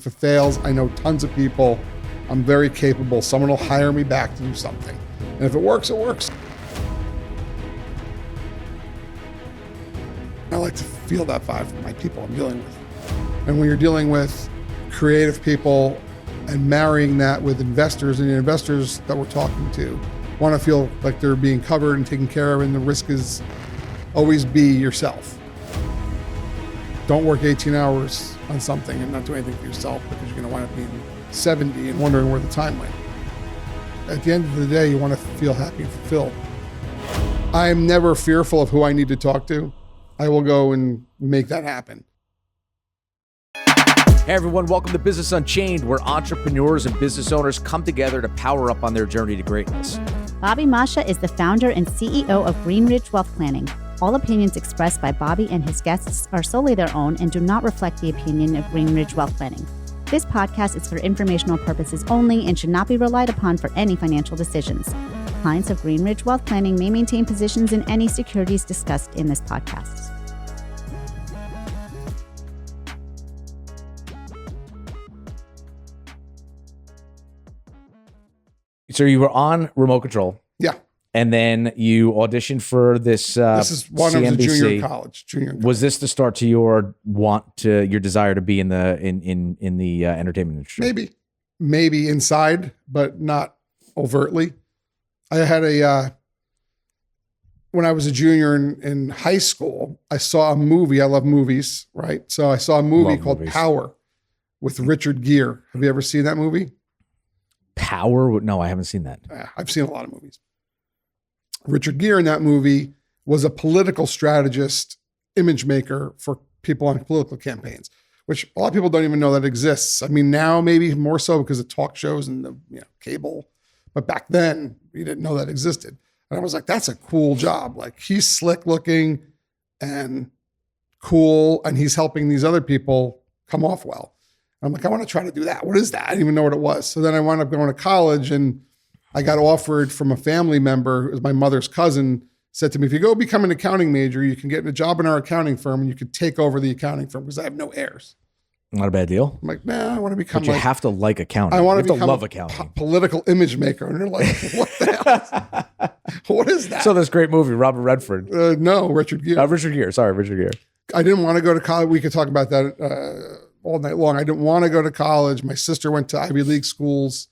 If it fails, I know tons of people. I'm very capable. Someone will hire me back to do something. And if it works, it works. I like to feel that vibe from my people I'm dealing with. And when you're dealing with creative people and marrying that with investors, and the investors that we're talking to want to feel like they're being covered and taken care of, and the risk is always be yourself. Don't work 18 hours on something and not do anything for yourself, because you're going to wind up being 70 and wondering where the time went. At the end of the day, you want to feel happy and fulfilled. I'm never fearful of who I need to talk to. I will go and make that happen. Hey everyone, welcome to Business Unchained, where entrepreneurs and business owners come together to power up on their journey to greatness. Bobby Masha is the founder and CEO of Greenridge Wealth Planning. All opinions expressed by Bobby and his guests are solely their own and do not reflect the opinion of Greenridge Wealth Planning. This podcast is for informational purposes only and should not be relied upon for any financial decisions. Clients of Greenridge Wealth Planning may maintain positions in any securities discussed in this podcast. So you were on Remote Control. Yeah. And then you auditioned for this This is one CNBC. of the junior in college. Was this the start to your desire to be in the entertainment industry? Maybe inside, but not overtly. I had when I was a junior in high school, I saw a movie. I love movies, right? So I saw a movie called Power with Richard Gere. Have you ever seen that movie? Power? No, I haven't seen that. I've seen a lot of movies. Richard Gere in that movie was a political strategist, image maker for people on political campaigns, which a lot of people don't even know that exists. I mean, now maybe more so because of talk shows and the cable, but back then you didn't know that existed. And I was like, that's a cool job. Like, he's slick looking and cool, and he's helping these other people come off well. I'm like, I want to try to do that. What is that? I didn't even know what it was. So then I wound up going to college, and I got offered from a family member, who was my mother's cousin, said to me, if you go become an accounting major, you can get a job in our accounting firm and you could take over the accounting firm because I have no heirs. Not a bad deal. I'm like, nah, I want to become But you have to like accounting. I want to love accounting. Political image maker. And they're like, what the hell is, what is that? So this great movie, Robert Redford. No, Richard Gere. Richard Gere. Sorry, Richard Gere. I didn't want to go to college. We could talk about that all night long. I didn't want to go to college. My sister went to Ivy League schools.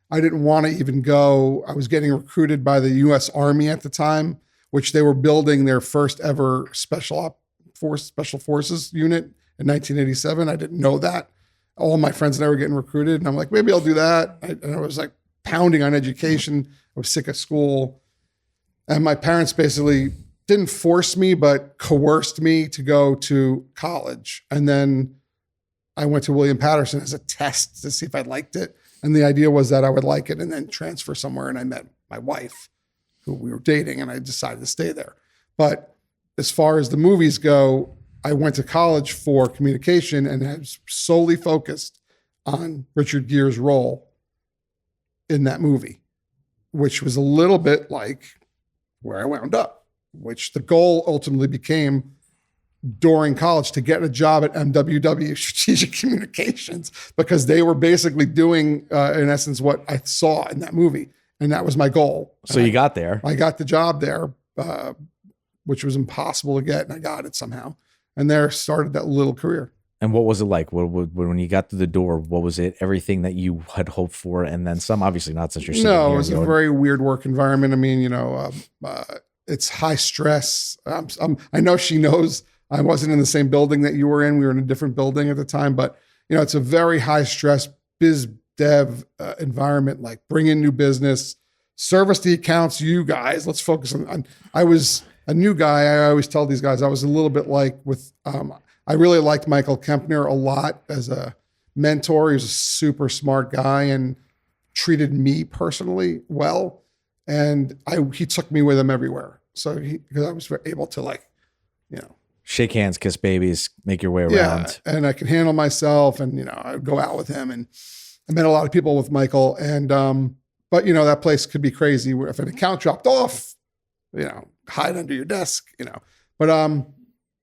I didn't want to even go. I was getting recruited by the U.S. Army at the time, which they were building their first ever special forces unit in 1987. I didn't know that. All my friends and I were getting recruited, and I'm like, maybe I'll do that. And I was like pounding on education. I was sick of school. And my parents basically didn't force me, but coerced me to go to college. And then I went to William Patterson as a test to see if I liked it. And the idea was that I would like it and then transfer somewhere. And I met my wife, who we were dating, and I decided to stay there. But as far as the movies go, I went to college for communication and I was solely focused on Richard Gere's role in that movie, which was a little bit like where I wound up, which the goal ultimately became during college to get a job at MWW Strategic Communications, because they were basically doing, in essence, what I saw in that movie. And that was my goal. So you got there. I got the job there, which was impossible to get, and I got it somehow. And there started that little career. And what was it like? When you got through the door, what was it? Everything that you had hoped for, and then some? Obviously not, since you're sitting here. No, it was a very weird work environment. I mean, it's high stress. I know she knows I wasn't in the same building that you were in. We were in a different building at the time, but it's a very high stress biz dev environment. Like, bring in new business, service the accounts. You guys, let's focus on. I was a new guy. I always tell these guys I was a little bit like with. I really liked Michael Kempner a lot as a mentor. He was a super smart guy and treated me personally well, and he took me with him everywhere. So because I was able to shake hands, kiss babies, make your way around. Yeah, and I could handle myself, and I'd go out with him, and I met a lot of people with Michael, and but that place could be crazy. If an account dropped off, hide under your desk, but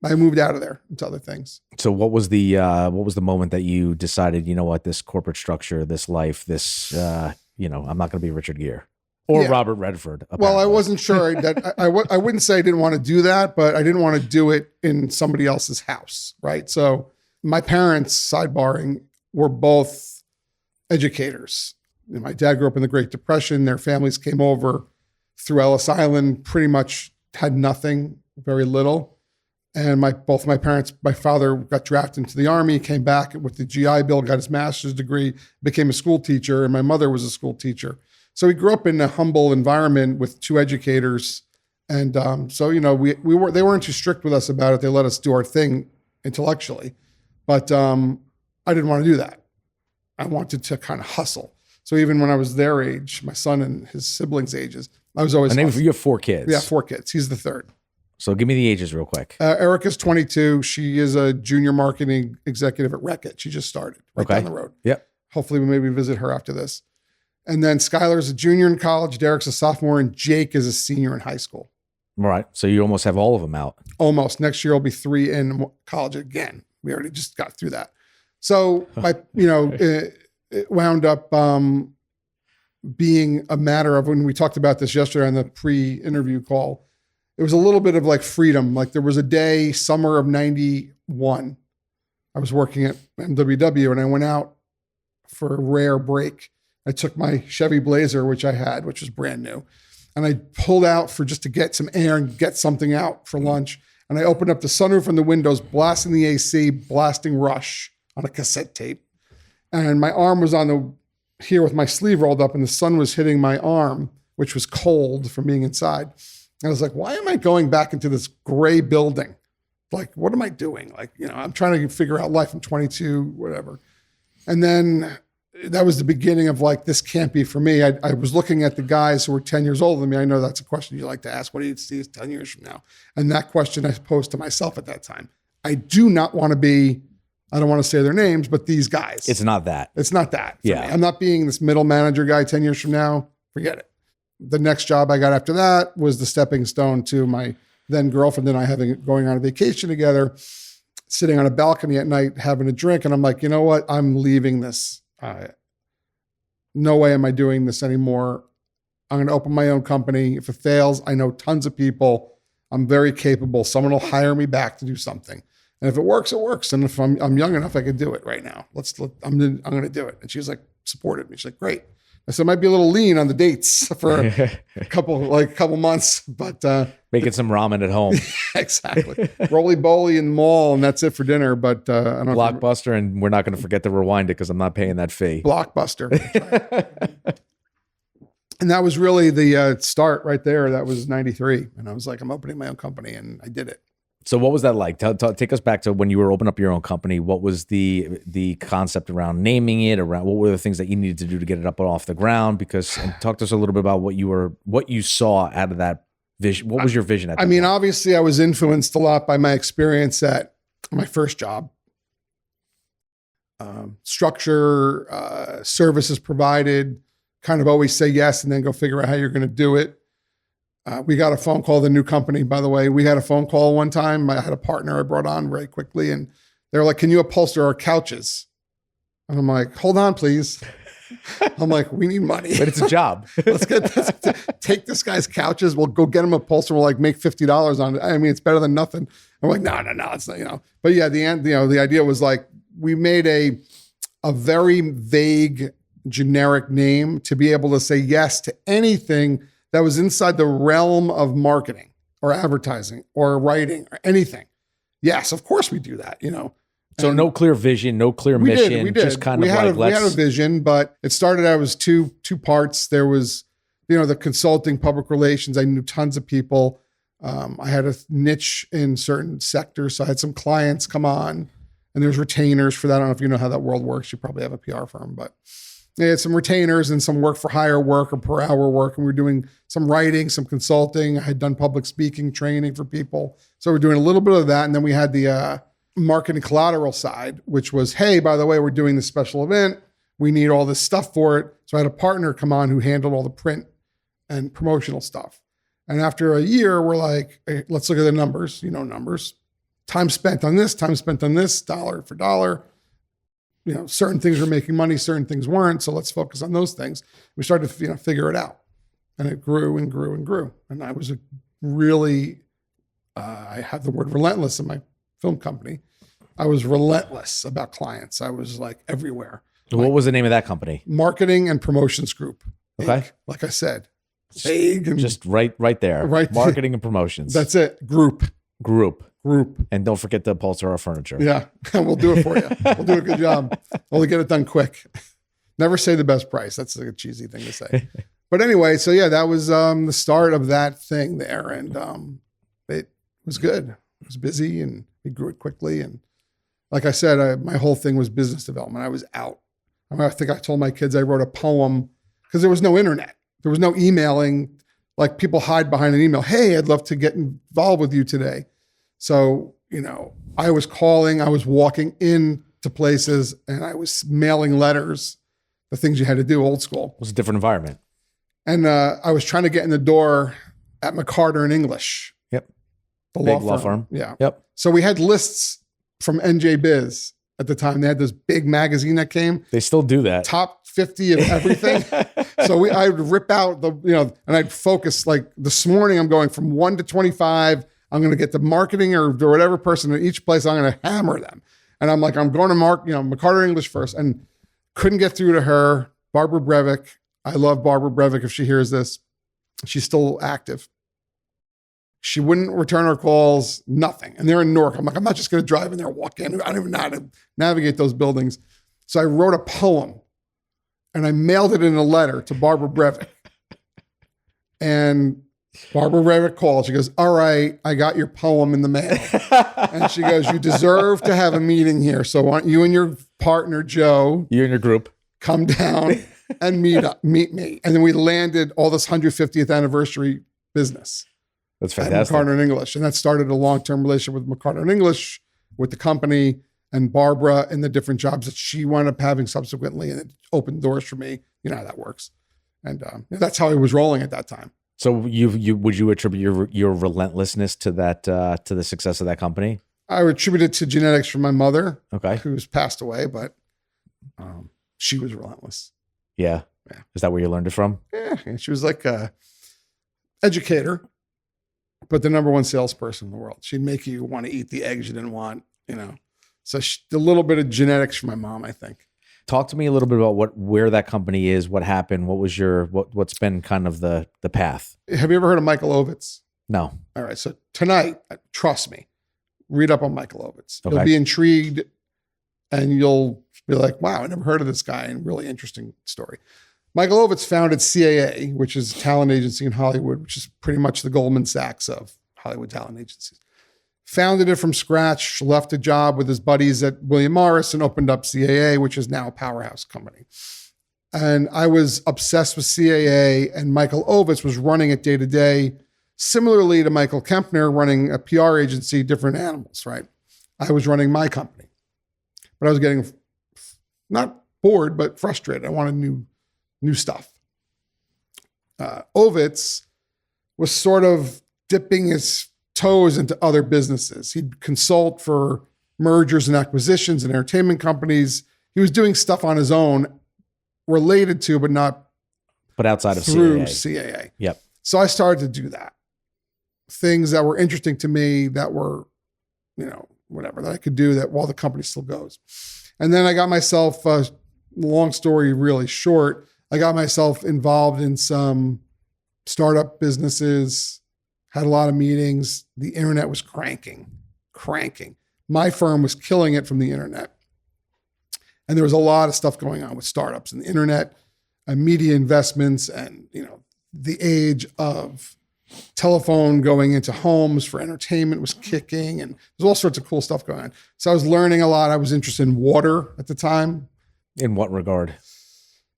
I moved out of there into other things. So what was the moment that you decided, you know what, this corporate structure, this life, this, I'm not going to be Richard Gere or Robert Redford. Apparently. Well, I wasn't sure that I wouldn't say I didn't want to do that, but I didn't want to do it in somebody else's house. Right. So my parents, sidebarring, were both educators. My dad grew up in the Great Depression. Their families came over through Ellis Island, pretty much had nothing, very little. And both my parents, my father got drafted into the Army, came back with the GI Bill, got his master's degree, became a school teacher, and my mother was a school teacher. So we grew up in a humble environment with two educators. And they weren't too strict with us about it. They let us do our thing intellectually. But I didn't want to do that. I wanted to kind of hustle. So even when I was their age, my son and his siblings' ages, I was always you have 4 kids. Yeah, 4 kids. He's the third. So give me the ages real quick. Erica's 22. She is a junior marketing executive at Reckitt. She just started down the road. Yep. Hopefully we maybe visit her after this. And then Skylar's a junior in college. Derek's a sophomore, and Jake is a senior in high school. All right. So you almost have all of them out. Almost. Next year will be 3 in college again. We already just got through that. So it wound up being a matter of, when we talked about this yesterday on the pre-interview call, it was a little bit of like freedom. Like there was a day, summer of 91, I was working at MWW and I went out for a rare break. I took my Chevy Blazer, which I had, which was brand new. And I pulled out just to get some air and get something out for lunch. And I opened up the sunroof and the windows, blasting the AC, blasting Rush on a cassette tape. And my arm was here with my sleeve rolled up and the sun was hitting my arm, which was cold from being inside. I was like, why am I going back into this gray building? Like, what am I doing? Like, I'm trying to figure out life. I'm 22, whatever. And then that was the beginning of like, this can't be for me. I was looking at the guys who were 10 years older than me. I know that's a question you like to ask. What do you see as 10 years from now? And that question I posed to myself at that time. I do not want to be, I don't want to say their names, but these guys. It's not that. It's not that. Yeah. Me. I'm not being this middle manager guy 10 years from now. Forget it. The next job I got after that was the stepping stone to my then girlfriend and I going on a vacation together, sitting on a balcony at night, having a drink. And I'm like, you know what? I'm leaving this. No way am I doing this anymore. I'm going to open my own company. If it fails, I know tons of people. I'm very capable. Someone will hire me back to do something. And if it works, it works. And if I'm young enough, I could do it right now. I'm going to do it. And she was like, supported me. She's like, great. I said, it might be a little lean on the dates for a couple months, but making some ramen at home. Exactly. Roly Boly in the mall, and that's it for dinner. But I don't Blockbuster, and we're not going to forget to rewind it because I'm not paying that fee. Blockbuster. Right. And that was really the start right there. That was 93. And I was like, I'm opening my own company, and I did it. So what was that like? Take us back to when you were opening up your own company. What was the concept around naming it? Around what were the things that you needed to do to get it up and off the ground? And talk to us a little bit about what you saw out of that vision. What was your vision at that point? Obviously I was influenced a lot by my experience at my first job. Structure, services provided, kind of always say yes and then go figure out how you're going to do it. We got a phone call, the new company, by the way. We had a phone call one time. I had a partner I brought on very quickly, and they were like, can you upholster our couches? And I'm like, hold on, please. I'm like, we need money. But it's a job. Let's take this guy's couches. We'll go get him upholster. We'll like make $50 on it. It's better than nothing. I'm like, no, it's not, But yeah, the idea was like, we made a very vague, generic name to be able to say yes to anything that was inside the realm of marketing or advertising or writing or anything. Yes, of course we do that, So no clear vision, no clear mission. We did. Just kind we of had we had a vision, but it started out as two parts. There was, the consulting, public relations. I knew tons of people. I had a niche in certain sectors. So I had some clients come on, and there's retainers for that. I don't know if you know how that world works. You probably have a PR firm, but they had some retainers and some work for hire work or per hour work. And we were doing some writing, some consulting. I had done public speaking training for people. So we're doing a little bit of that. And then we had the marketing collateral side, which was, hey, by the way, we're doing this special event. We need all this stuff for it. So I had a partner come on who handled all the print and promotional stuff. And after a year, we're like, hey, let's look at the numbers, numbers. time spent on this, dollar for dollar. Certain things were making money, certain things weren't. So let's focus on those things. We started to figure it out, and it grew and grew and grew. And I was I had the word relentless in my film company. I was relentless about clients. I was like everywhere. What was the name of that company? Marketing and Promotions Group. Okay. Inc. Like I said, vague and just right there. Right. Marketing and promotions. That's it. Group. And don't forget to upholster our furniture. Yeah. We'll do it for you. We'll do a good job. We'll get it done quick. Never say the best price. That's a cheesy thing to say. But anyway, so yeah, that was the start of that thing there. And it was good. It was busy and we grew it quickly. And like I said, my whole thing was business development. I was out. I think I told my kids I wrote a poem because there was no internet. There was no emailing. Like people hide behind an email. Hey, I'd love to get involved with you today. So, I was calling, I was walking into places and I was mailing letters, the things you had to do, old school. It was a different environment. And I was trying to get in the door at McCarter and English. Yep. The Big law firm. Yeah. Yep. So we had lists from NJ Biz at the time. They had this big magazine that came. They still do that. Top 50 of everything. So I would rip out and I'd focus like this morning, I'm going from 1 to 25. I'm going to get the marketing or whatever person at each place. I'm going to hammer them. And I'm like, I'm going to McCarter English first, and couldn't get through to her. Barbara Breivik. I love Barbara Breivik. If she hears this, she's still active. She wouldn't return her calls, nothing. And they're in Newark. I'm like, I'm not just going to drive in there, walk in. I don't even know how to navigate those buildings. So I wrote a poem and I mailed it in a letter to Barbara Breivik. And Barbara Breivik called. She goes, all right, I got your poem in the mail. And she goes, you deserve to have a meeting here. So why don't you and your partner, Joe, you and your group, come down and meet me. And then we landed all this 150th anniversary business. That's fantastic. McCarter and English. And that started a long-term relationship with McCarter and English, with the company, and Barbara and the different jobs that she wound up having subsequently. And it opened doors for me. You know how that works. And that's how I was rolling at that time. So would you attribute your relentlessness to that to the success of that company? I would attribute it to genetics from my mother, okay, who's passed away, but she was relentless. Yeah. Is that where you learned it from? Yeah, and she was like a educator, but the number one salesperson in the world. She'd make you want to eat the eggs you didn't want, So a little bit of genetics from my mom, I think. Talk to me a little bit about where that company is, what happened, what was what's been kind of the path. Have you ever heard of Michael Ovitz? No. All right. So tonight, trust me, read up on Michael Ovitz. Okay. You'll be intrigued and you'll be like, wow, I never heard of this guy, and really interesting story. Michael Ovitz founded CAA, which is a talent agency in Hollywood, which is pretty much the Goldman Sachs of Hollywood talent agencies. Founded it from scratch, left a job with his buddies at William Morris and opened up CAA, which is now a powerhouse company. And I was obsessed with CAA, and Michael Ovitz was running it day to day, similarly to Michael Kempner running a PR agency, different animals, right? I was running my company, but I was getting not bored, but frustrated. I wanted new stuff. Ovitz was sort of dipping his toes into other businesses. He'd consult for mergers and acquisitions and entertainment companies. He was doing stuff on his own related to, but outside of through CAA. Yep. So I started to do that. Things that were interesting to me that were, whatever that I could do that while the company still goes. And then I got myself, long story really short, I got myself involved in some startup businesses, had a lot of meetings. The internet was cranking. My firm was killing it from the internet. And there was a lot of stuff going on with startups and the internet and media investments and, the age of telephone going into homes for entertainment was kicking, and there's all sorts of cool stuff going on. So I was learning a lot. I was interested in water at the time. In what regard?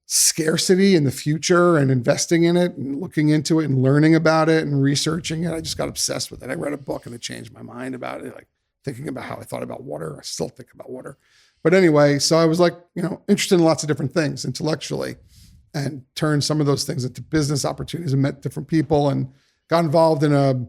Scarcity in the future and investing in it and looking into it and learning about it and researching it. I just got obsessed with it. I read a book and it changed my mind about it, like thinking about how I thought about water. I still think about water. But anyway, so I was like, interested in lots of different things intellectually, and turned some of those things into business opportunities and met different people and got involved in a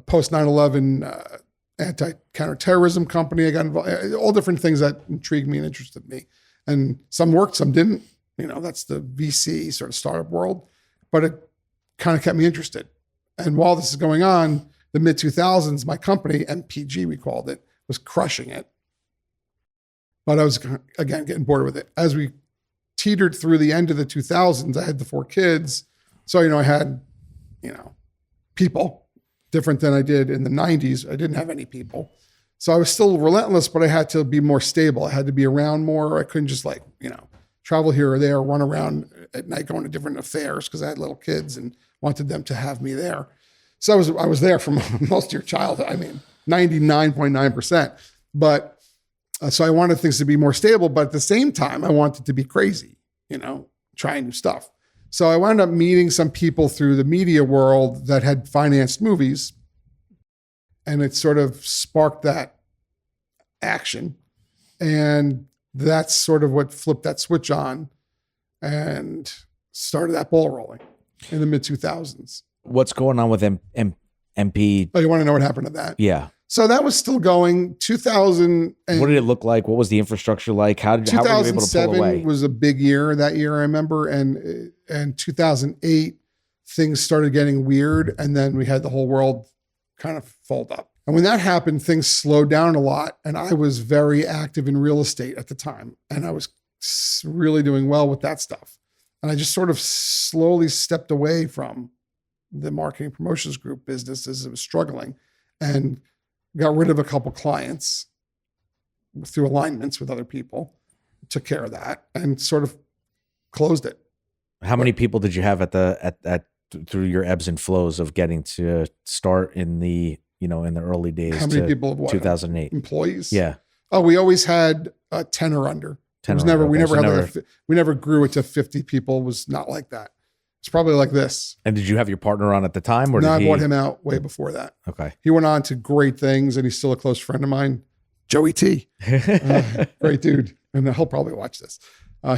post 9/11 anti-counterterrorism company. I got involved, all different things that intrigued me and interested me. And some worked, some didn't. That's the VC sort of startup world, but it kind of kept me interested. And while this is going on, the mid 2000s, my company, MPG, we called it, was crushing it. But I was, again, getting bored with it. As we teetered through the end of the 2000s, I had the 4 kids. So, I had, people different than I did in the 90s. I didn't have any people. So I was still relentless, but I had to be more stable. I had to be around more. I couldn't just travel here or there, run around at night going to different affairs because I had little kids and wanted them to have me there. So I was there for most of your childhood. 99.9%. But so I wanted things to be more stable, but at the same time, I wanted to be crazy, trying new stuff. So I wound up meeting some people through the media world that had financed movies, and it sort of sparked that action. And that's sort of what flipped that switch on and started that ball rolling in the mid 2000s. What's going on with MP? Oh, you want to know what happened to that? Yeah. So that was still going. 2000. What did it look like? What was the infrastructure like? How were you able to pull 2007 away? was a big year that year, I remember. And 2008, things started getting weird. And then we had the whole world kind of fold up. And when that happened, things slowed down a lot. And I was very active in real estate at the time. And I was really doing well with that stuff. And I just sort of slowly stepped away from the marketing promotions group business as it was struggling and got rid of a couple clients through alignments with other people, took care of that and sort of closed it. How many people did you have at through your ebbs and flows of getting to start in the, in the early days? How many people have 2008 employees? Yeah. Oh, we always had 10 or under. 10 It was or never, under. we Okay, never so had we never grew it to 50 people. It was not like that. It's probably like this. And did you have your partner on at the time, or No, did I bought him out way before that. Okay. He went on to great things, and he's still a close friend of mine, Joey T. Great dude. And he'll probably watch this.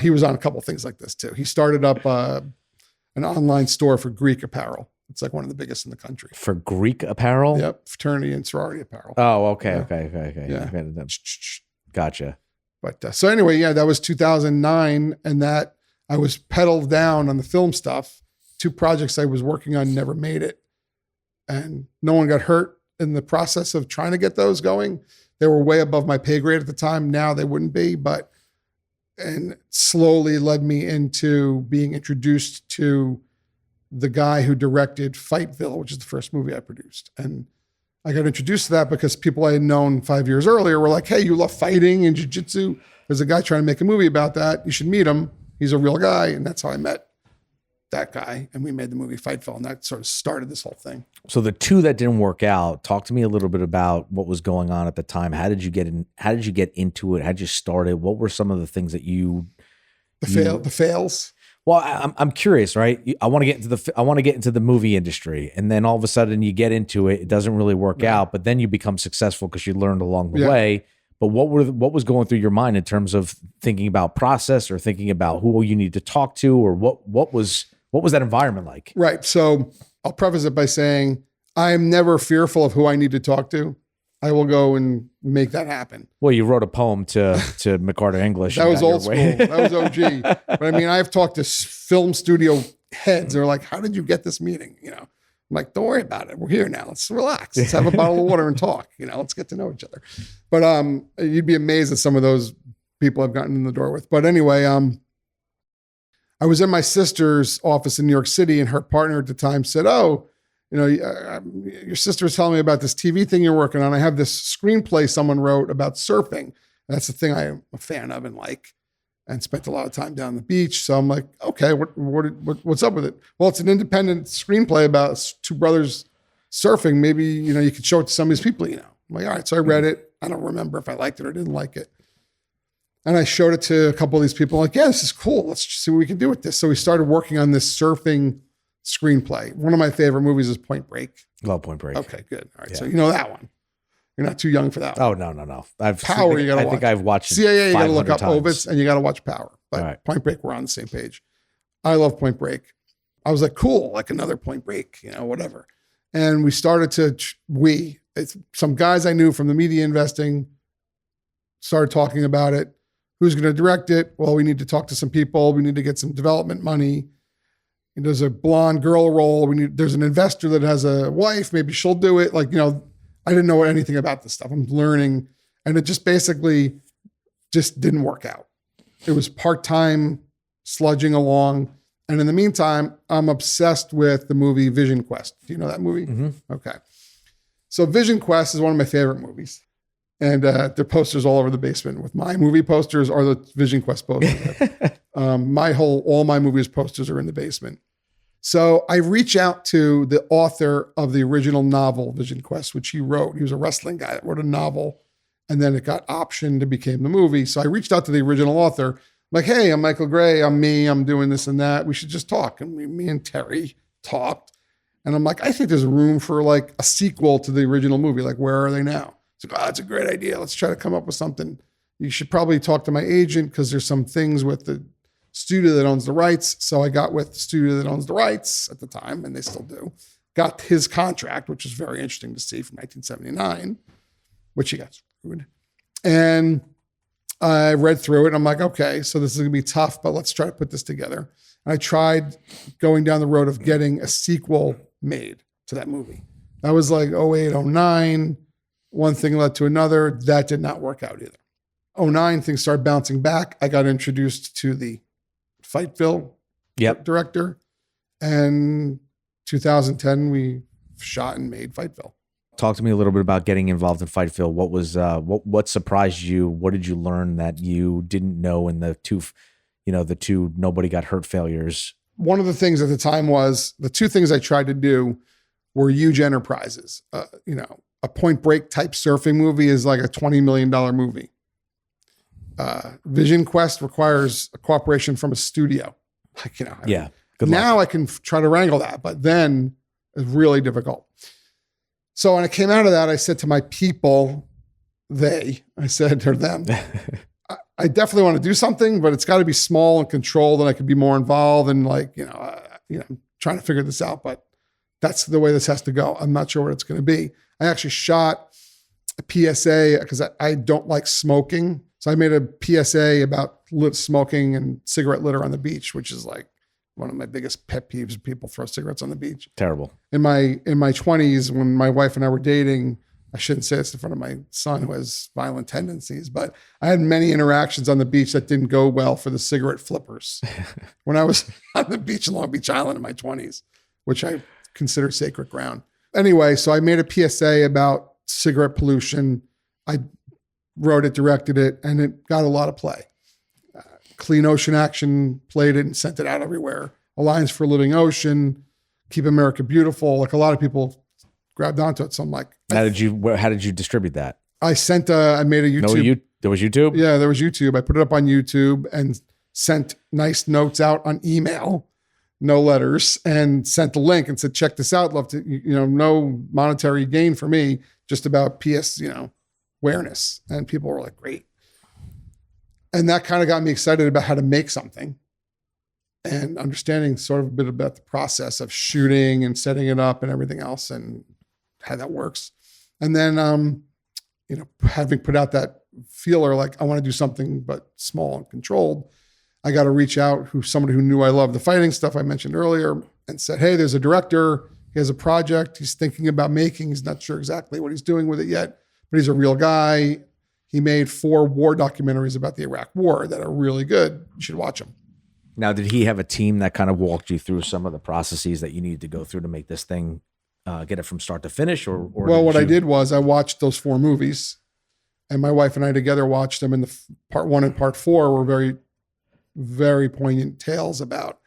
He was on a couple things like this too. He started up an online store for Greek apparel. It's like one of the biggest in the country. For Greek apparel? Yep. Fraternity and sorority apparel. Oh, okay. Yeah. Okay. Yeah. Gotcha. But so anyway, yeah, that was 2009. And that I was pedaled down on the film stuff. 2 projects I was working on never made it. And no one got hurt in the process of trying to get those going. They were way above my pay grade at the time. Now they wouldn't be, and slowly led me into being introduced to the guy who directed FIGHTVILLE, which is the first movie I produced. And I got introduced to that because people I had known 5 years earlier were like, hey, you love fighting and jiu-jitsu. There's a guy trying to make a movie about that. You should meet him. He's a real guy. And that's how I met that guy. And we made the movie FIGHTVILLE. And that sort of started this whole thing. So the 2 that didn't work out, talk to me a little bit about what was going on at the time. How did you get in? How did you get into it? How did you start it? What were some of the things that the fails? Well, I'm curious, right? I want to get into the movie industry, and then all of a sudden you get into it. It doesn't really work out, but then you become successful because you learned along the way. But what was going through your mind in terms of thinking about process or thinking about who you need to talk to, or what was that environment like? Right. So I'll preface it by saying I'm never fearful of who I need to talk to. I will go and make that happen. Well, you wrote a poem to McCarter English. That was old school. That was OG. But I mean, I've talked to film studio heads. They're like, how did you get this meeting? I'm like, don't worry about it. We're here now. Let's relax. Let's have a bottle of water and talk. Let's get to know each other. But you'd be amazed at some of those people I've gotten in the door with. But anyway, I was in my sister's office in New York City, and her partner at the time said, oh, your sister was telling me about this TV thing you're working on. I have this screenplay someone wrote about surfing. That's the thing I'm a fan of and and spent a lot of time down the beach. So I'm like, okay, what's up with it? Well, it's an independent screenplay about 2 brothers surfing. Maybe, you could show it to some of these people, I'm like, all right. So I read it. I don't remember if I liked it or didn't like it. And I showed it to a couple of these people. I'm like, yeah, this is cool. Let's see what we can do with this. So we started working on this surfing screenplay. One of my favorite movies is Point Break. Love Point Break. Okay, good. All right. Yeah. So you know that one. You're not too young for that one. Oh, no. Power, you got to watch. I think I've watched CIA, you got to look up times. Ovitz, and you got to watch Power. But right. Point Break, we're on the same page. I love Point Break. I was like, cool, like another Point Break, whatever. And we started to, It's some guys I knew from the media investing started talking about it. Who's going to direct it? Well, we need to talk to some people. We need to get some development money. And there's a blonde girl role. There's an investor that has a wife. Maybe she'll do it. Like, I didn't know anything about this stuff. I'm learning. And it just basically just didn't work out. It was part-time sludging along. And in the meantime, I'm obsessed with the movie Vision Quest. Do you know that movie? Mm-hmm. Okay. So Vision Quest is one of my favorite movies. And there are posters all over the basement. With my movie posters are the Vision Quest posters. All my movies posters are in the basement. So I reach out to the author of the original novel, Vision Quest, which he wrote. He was a wrestling guy that wrote a novel, and then it got optioned to become the movie. So I reached out to the original author. I'm like, hey, I'm Michael Gray. I'm me. I'm doing this and that. We should just talk. And me and Terry talked. And I'm like, I think there's room for like a sequel to the original movie. Like, where are they now? It's like, that's a great idea. Let's try to come up with something. You should probably talk to my agent because there's some things with the studio that owns the rights. So I got with the studio that owns the rights at the time, and they still do. Got his contract, which is very interesting to see, from 1979, which he got screwed. And I read through it, and I'm like, okay, so this is going to be tough, but let's try to put this together. And I tried going down the road of getting a sequel made to that movie. That was like 08, 09. One thing led to another. That did not work out either. 09, things started bouncing back. I got introduced to the FIGHTVILLE director. And 2010, we shot and made FIGHTVILLE. Talk to me a little bit about getting involved in FIGHTVILLE. What was what surprised you? What did you learn that you didn't know in the two Nobody Got Hurt failures? One of the things at the time was the two things I tried to do were huge enterprises. A Point Break type surfing movie is like a $20 million movie. Vision Quest requires a cooperation from a studio. Good luck. I can try to wrangle that, but then it's really difficult. So when I came out of that, I said to my people, I said to them, I definitely want to do something, but it's got to be small and controlled, and I could be more involved and trying to figure this out. But that's the way this has to go. I'm not sure what it's going to be. I actually shot a PSA because I don't like smoking. So I made a PSA about smoking and cigarette litter on the beach, which is like one of my biggest pet peeves. People throw cigarettes on the beach. Terrible. In my 20s, when my wife and I were dating, I shouldn't say this in front of my son who has violent tendencies, but I had many interactions on the beach that didn't go well for the cigarette flippers. When I was on the beach in Long Beach Island in my 20s, which I consider sacred ground. Anyway, so I made a PSA about cigarette pollution. I wrote it, directed it, and it got a lot of play. Clean Ocean Action played it and sent it out everywhere. Alliance for a Living Ocean, Keep America Beautiful. Like, a lot of people grabbed onto it. So I'm like, how did you distribute that? I made a YouTube. There was YouTube? Yeah, there was YouTube. I put it up on YouTube and sent nice notes out on email, no letters, and sent the link and said, check this out. Love to, no monetary gain for me, just about awareness. And people were like, great. And that kind of got me excited about how to make something and understanding sort of a bit about the process of shooting and setting it up and everything else and how that works. And then, having put out that feeler, like, I want to do something but small and controlled, I got to reach out somebody who knew I loved the fighting stuff I mentioned earlier and said, hey, there's a director. He has a project he's thinking about making. He's not sure exactly what he's doing with it yet, but he's a real guy. He made 4 war documentaries about the Iraq War that are really good. You should watch them. Now, did he have a team that kind of walked you through some of the processes that you needed to go through to make this thing, get it from start to finish? Or what I did was I watched those 4 movies, and my wife and I together watched them. And the part 1 and part 4 were very, very poignant tales about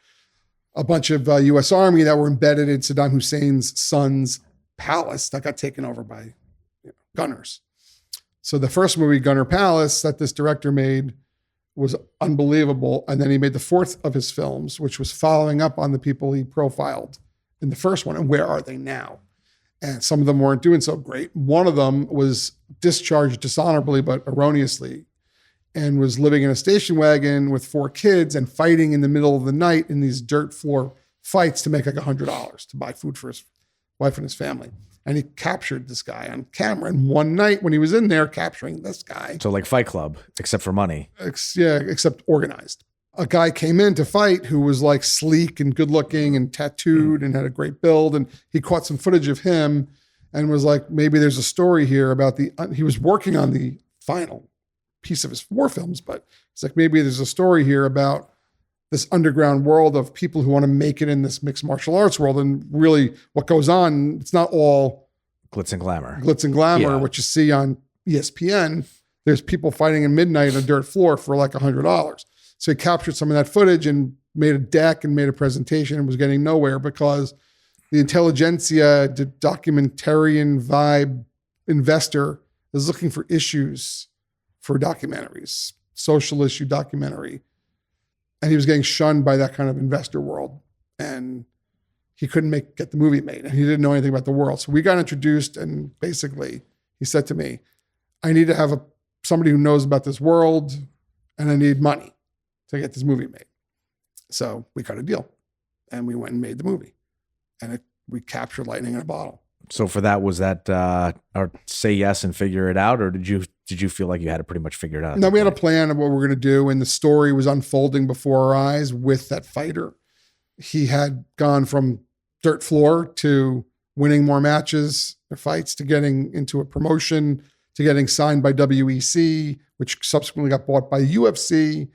a bunch of U.S. Army that were embedded in Saddam Hussein's son's palace that got taken over by gunners. So the first movie, Gunner Palace, that this director made was unbelievable. And then he made the 4th of his films, which was following up on the people he profiled in the first one. And where are they now? And some of them weren't doing so great. One of them was discharged dishonorably, but erroneously, and was living in a station wagon with 4 kids and fighting in the middle of the night in these dirt floor fights to make like $100 to buy food for his wife and his family. And he captured this guy on camera. And one night when he was in there capturing this guy. So like Fight Club, except for money. Except organized. A guy came in to fight who was like sleek and good looking and tattooed and had a great build. And he caught some footage of him and was like, maybe there's a story here about he was working on the final piece of his war films, but it's like, maybe there's a story here about this underground world of people who want to make it in this mixed martial arts world. And really what goes on, it's not all glitz and glamour, yeah. What you see on ESPN. There's people fighting at midnight on a dirt floor for like $100. So he captured some of that footage and made a deck and made a presentation and was getting nowhere because the intelligentsia, the documentarian vibe investor is looking for issues for documentaries, social issue documentary. And he was getting shunned by that kind of investor world. And he couldn't get the movie made. And he didn't know anything about the world. So we got introduced and basically he said to me, I need to have somebody who knows about this world and I need money to get this movie made. So we cut a deal and we went and made the movie. And we captured lightning in a bottle. So for that, was that or say yes and figure it out, or did you feel like you had it pretty much figured out? No, we had a plan of what we're going to do, and the story was unfolding before our eyes with that fighter. He had gone from dirt floor to winning more matches or fights to getting into a promotion to getting signed by WEC, which subsequently got bought by UFC,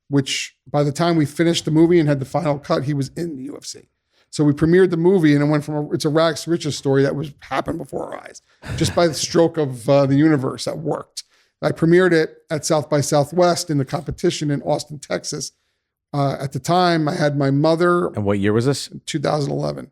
which by the time we finished the movie and had the final cut, he was in the UFC. So we premiered the movie and it went from it's a rags to riches story that happened before our eyes, just by the stroke of the universe that worked. I premiered it at South by Southwest in the competition in Austin, Texas. At the time, I had my mother. And what year was this? 2011.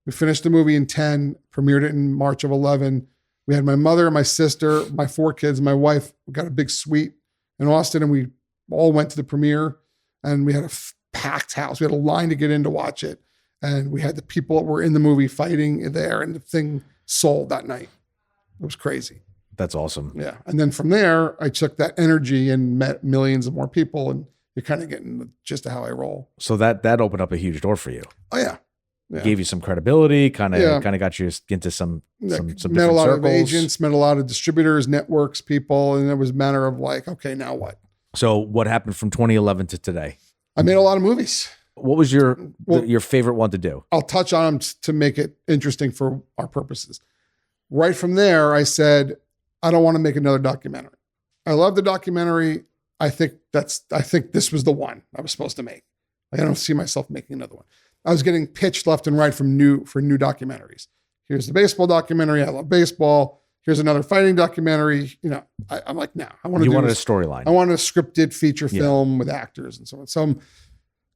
We finished the movie in 10, premiered it in March of 11. We had my mother, my sister, my 4 kids, my wife. We got a big suite in Austin and we all went to the premiere and we had a packed house. We had a line to get in to watch it. And we had the people that were in the movie fighting there and the thing sold that night. It was crazy. That's awesome. Yeah. And then from there, I took that energy and met millions of more people and you're kind of getting the gist of how I roll. So that opened up a huge door for you. Oh yeah. Gave you some credibility, kind of got you into some met different a lot circles. of agents, met a lot of distributors, networks, people. And it was a matter of like, okay, now what? So what happened from 2011 to today? I made a lot of movies. What was your favorite one to do? I'll touch on them to make it interesting for our purposes. Right from there, I said, I don't want to make another documentary. I love the documentary. I think this was the one I was supposed to make. I don't see myself making another one. I was getting pitched left and right for new documentaries. Here's the baseball documentary. I love baseball. Here's another fighting documentary. You know, I'm like, no, I want to. You wanted a storyline. I wanted a scripted feature film with actors and so on. So I'm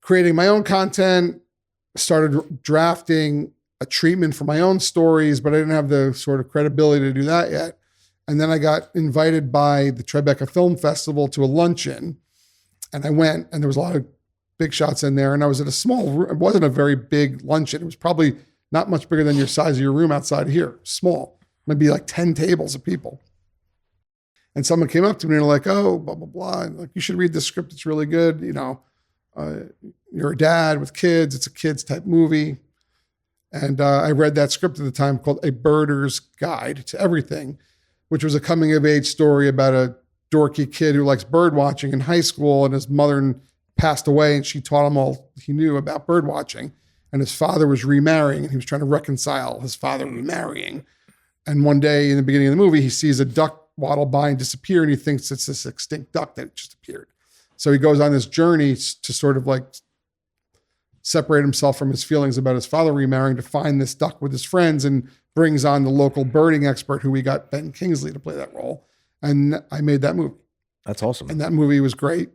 creating my own content. Started drafting a treatment for my own stories, but I didn't have the sort of credibility to do that yet. And then I got invited by the Tribeca Film Festival to a luncheon, and I went, and there was a lot of big shots in there. And I was at a small room. It wasn't a very big luncheon. It was probably not much bigger than your size of your room outside here. Small, maybe like 10 tables of people. And someone came up to me and they're like, oh, blah, blah, blah. And like, you should read this script. It's really good. You know, you're a dad with kids. It's a kids type movie. And I read that script at the time called A Birder's Guide to Everything, which was a coming of age story about a dorky kid who likes bird watching in high school, and his mother passed away and she taught him all he knew about bird watching. And his father was remarrying and he was trying to reconcile his father remarrying. And one day in the beginning of the movie, he sees a duck waddle by and disappear, and he thinks it's this extinct duck that just appeared. So he goes on this journey to sort of like separate himself from his feelings about his father remarrying to find this duck with his friends, and brings on the local birding expert who we got Ben Kingsley to play that role. And I made that movie. That's awesome. And that movie was great.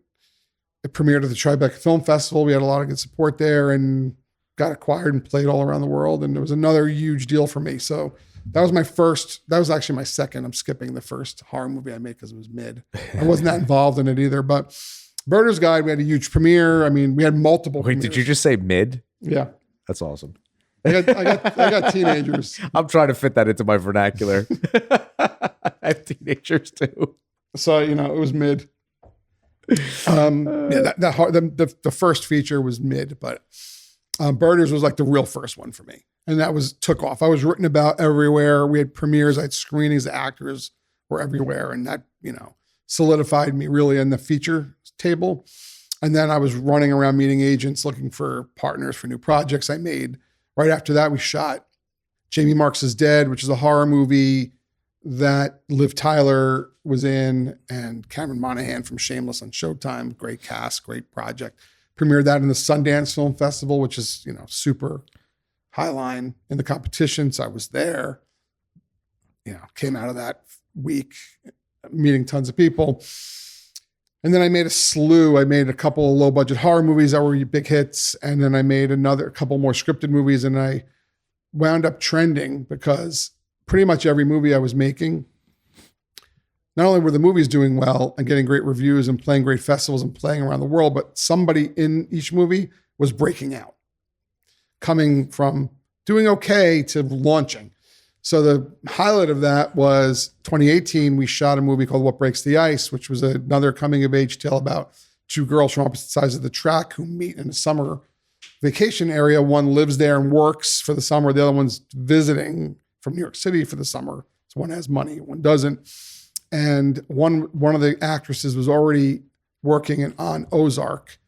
It premiered at the Tribeca Film Festival. We had a lot of good support there and got acquired and played all around the world. And it was another huge deal for me. So that was actually my second. I'm skipping the first horror movie I made because it was mid. I wasn't that involved in it either. But Birder's Guide, we had a huge premiere. I mean, we had multiple Wait, premieres. did you just say mid? Yeah. That's awesome. I got teenagers. I'm trying to fit that into my vernacular. I have teenagers too. So, you know, it was mid. The first feature was mid, but Birders was like the real first one for me. And that took off. I was written about everywhere. We had premieres, I had screenings, the actors were everywhere. And that, solidified me really in the feature table. And then I was running around meeting agents, looking for partners for new projects I made. Right after that, we shot Jamie Marks is Dead, which is a horror movie that Liv Tyler was in, and Cameron Monaghan from Shameless on Showtime. Great cast, great project. Premiered that in the Sundance Film Festival, which is, super high line in the competition. So I was there, came out of that week meeting tons of people. And then I made a slew. I made a couple of low budget horror movies that were big hits. And then I made a couple more scripted movies, and I wound up trending because pretty much every movie I was making, not only were the movies doing well and getting great reviews and playing great festivals and playing around the world, but somebody in each movie was breaking out, coming from doing okay to launching. So the highlight of that was 2018, we shot a movie called What Breaks the Ice, which was another coming of age tale about two girls from opposite sides of the track who meet in a summer vacation area. One lives there and works for the summer. The other one's visiting from New York City for the summer. So one has money, one doesn't. And one of the actresses was already working on Ozark,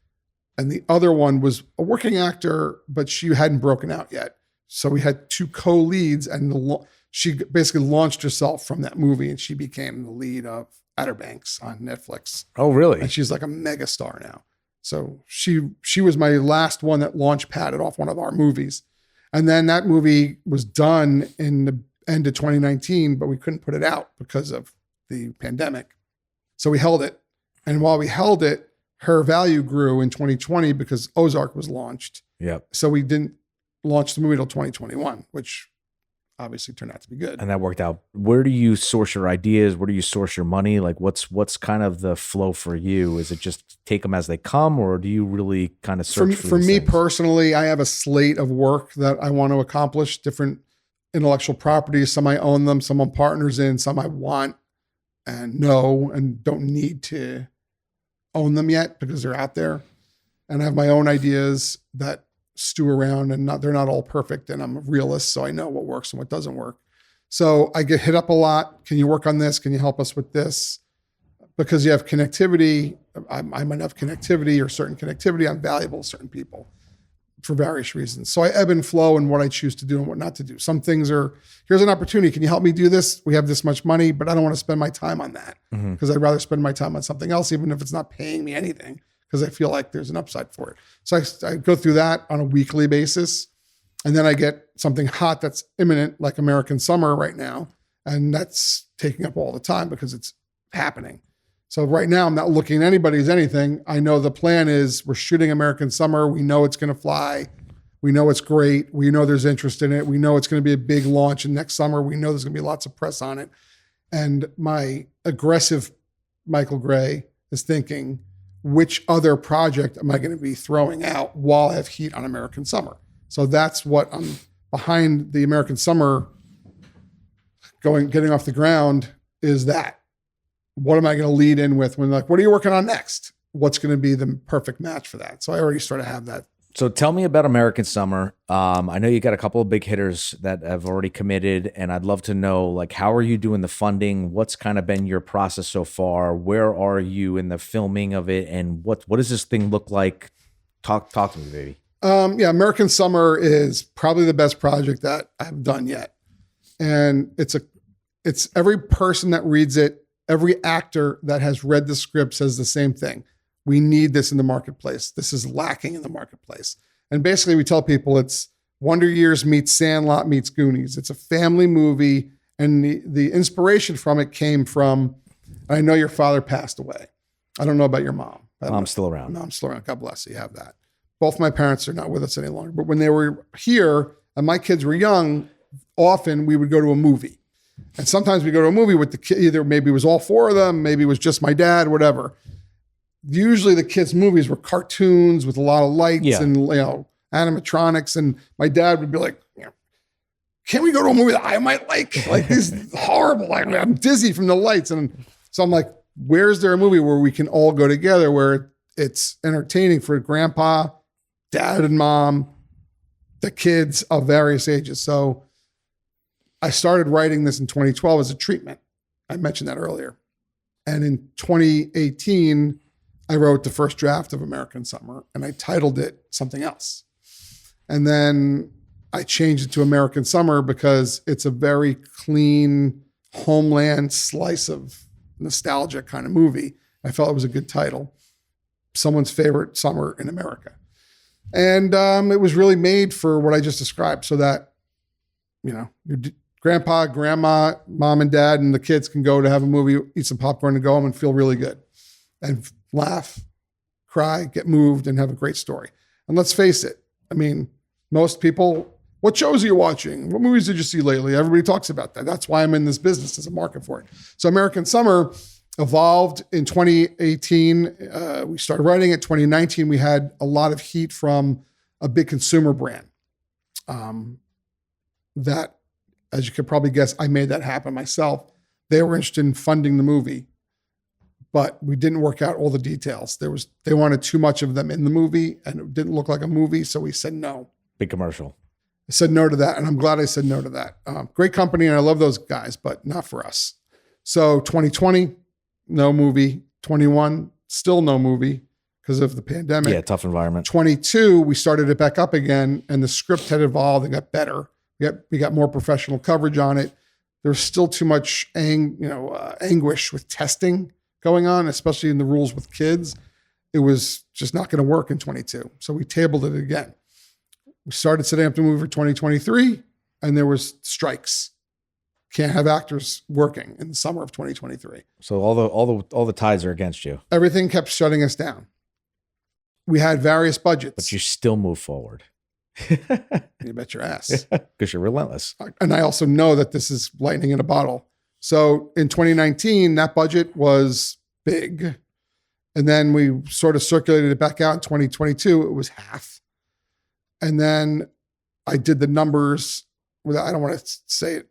and the other one was a working actor, but she hadn't broken out yet. So we had two co-leads, and she basically launched herself from that movie, and she became the lead of Outer Banks on Netflix. Oh, really? And she's like a mega star now. So she was my last one that launch padded off one of our movies. And then that movie was done in the end of 2019, but we couldn't put it out because of the pandemic. So we held it. And while we held it, her value grew in 2020 because Ozark was launched. Yep. So we didn't launch the movie until 2021, which obviously turned out to be good. And that worked out. Where do you source your ideas? Where do you source your money? Like what's kind of the flow for you? Is it just take them as they come, or do you really kind of search for me personally, I have a slate of work that I want to accomplish, different intellectual properties. Some I own them, some I'm partners in, some I want and know and don't need to own them yet because they're out there. And I have my own ideas that stew around, and they're not all perfect, and I'm a realist, so I know what works and what doesn't work. So I get hit up a lot. Can you work on this? Can you help us with this? Because you have connectivity. I might have connectivity or certain connectivity. I'm valuable to certain people for various reasons. So I ebb and flow in what I choose to do and what not to do. Some things are, here's an opportunity. Can you help me do this? We have this much money, but I don't want to spend my time on that because I'd rather spend my time on something else, even if it's not paying me anything, because I feel like there's an upside for it. So I go through that on a weekly basis. And then I get something hot that's imminent, like American Summer right now. And that's taking up all the time because it's happening. So right now I'm not looking at anybody's anything. I know the plan is we're shooting American Summer. We know it's going to fly. We know it's great. We know there's interest in it. We know it's going to be a big launch. And next summer, we know there's going to be lots of press on it. And my aggressive Michael Gray is thinking, which other project am I going to be throwing out while I have heat on American Summer? So that's what I'm behind the American Summer getting off the ground is that. What am I going to lead in with when like, what are you working on next? What's going to be the perfect match for that? So I already sort of have that. So tell me about American Summer. I know you got a couple of big hitters that have already committed, and I'd love to know, like, how are you doing the funding? What's kind of been your process so far? Where are you in the filming of it? And what does this thing look like? Talk to me, baby. Yeah, American Summer is probably the best project that I've done yet. And it's every person that reads it, every actor that has read the script says the same thing. We need this in the marketplace. This is lacking in the marketplace. And basically we tell people it's Wonder Years meets Sandlot meets Goonies. It's a family movie. And the inspiration from it came from, I know your father passed away. I don't know about your mom. Mom's still around. Mom's still around. God bless you. You have that. Both my parents are not with us any longer. But when they were here and my kids were young, often we would go to a movie. And sometimes we go to a movie with the kid, either maybe it was all four of them, maybe it was just my dad, whatever. Usually the kids' movies were cartoons with a lot of lights and animatronics. And my dad would be like, can't we go to a movie that I might like? Like this is horrible. I'm dizzy from the lights. And so I'm like, where's there a movie where we can all go together where it's entertaining for grandpa, dad and mom, the kids of various ages. So I started writing this in 2012 as a treatment. I mentioned that earlier. And in 2018, I wrote the first draft of American Summer, and I titled it something else. And then I changed it to American Summer because it's a very clean homeland slice of nostalgia kind of movie. I felt it was a good title. Someone's favorite summer in America. And it was really made for what I just described, so that, your grandpa, grandma, mom and dad, and the kids can go to have a movie, eat some popcorn, and go home and feel really good and laugh, cry, get moved, and have a great story. And let's face it, most people, what shows are you watching? What movies did you see lately? Everybody talks about that. That's why I'm in this business, as a market for it. So American Summer evolved in 2018. We started writing it. 2019, we had a lot of heat from a big consumer brand that, as you could probably guess, I made that happen myself. They were interested in funding the movie, but we didn't work out all the details. They wanted too much of them in the movie, and it didn't look like a movie, so we said no. Big commercial. I said no to that, and I'm glad I said no to that. Great company, and I love those guys, but not for us. So 2020, no movie. 21, still no movie because of the pandemic. Yeah, tough environment. 22, we started it back up again, and the script had evolved and got better. We got more professional coverage on it. There's still too much anguish with testing going on, especially in the rules with kids. It was just not going to work in 22. So we tabled it again. We started setting up the movie for 2023, and there was strikes. Can't have actors working in the summer of 2023. So all the tides are against you. Everything kept shutting us down. We had various budgets. But you still move forward. You bet your ass. Because you're relentless. And I also know that this is lightning in a bottle. So in 2019, that budget was big. And then we sort of circulated it back out in 2022. It was half. And then I did the numbers. I don't want to say it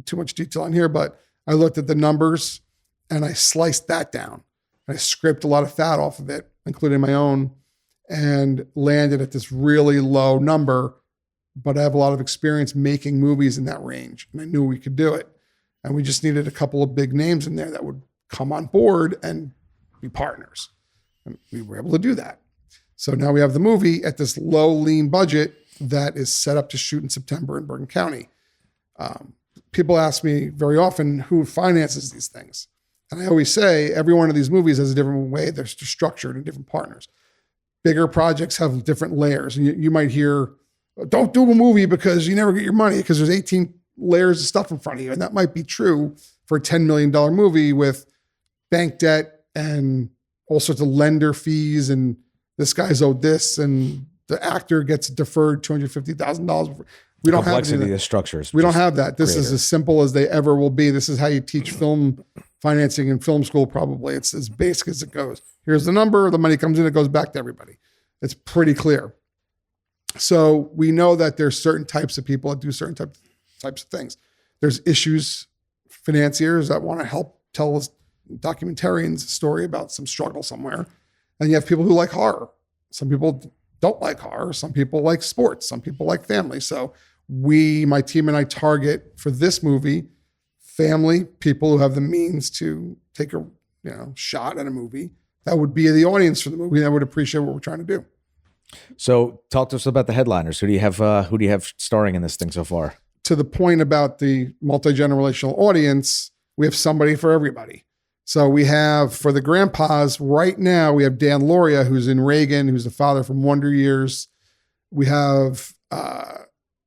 too much detail on here, but I looked at the numbers and I sliced that down. I scraped a lot of fat off of it, including my own, and landed at this really low number. But I have a lot of experience making movies in that range, and I knew we could do it. And we just needed a couple of big names in there that would come on board and be partners. And we were able to do that. So now we have the movie at this low, lean budget that is set up to shoot in September in Bergen County. People ask me very often who finances these things. And I always say every one of these movies has a different way they're structured and different partners. Bigger projects have different layers. And you might hear, don't do a movie because you never get your money because there's 18 layers of stuff in front of you. And that might be true for a $10 million movie with bank debt and all sorts of lender fees. And this guy's owed this, and the actor gets deferred $250,000. We don't have complexity of structures. We don't have that. This is as simple as they ever will be. This is how you teach film financing in film school, probably. It's as basic as it goes. Here's the number, the money comes in, it goes back to everybody. It's pretty clear. So we know that there's certain types of people that do certain types of things. There's financiers that want to help tell documentarians a story about some struggle somewhere. And you have people who like horror. Some people don't like horror. Some people like sports. Some people like family. So my team and I target for this movie, family, people who have the means to take a shot at a movie. That would be the audience for the movie that would appreciate what we're trying to do. So talk to us about the headliners. Who do you have starring in this thing so far? To the point about the multi-generational audience, we have somebody for everybody. So we have, for the grandpas right now, we have Dan Lauria, who's in Reagan, who's the father from Wonder Years. We have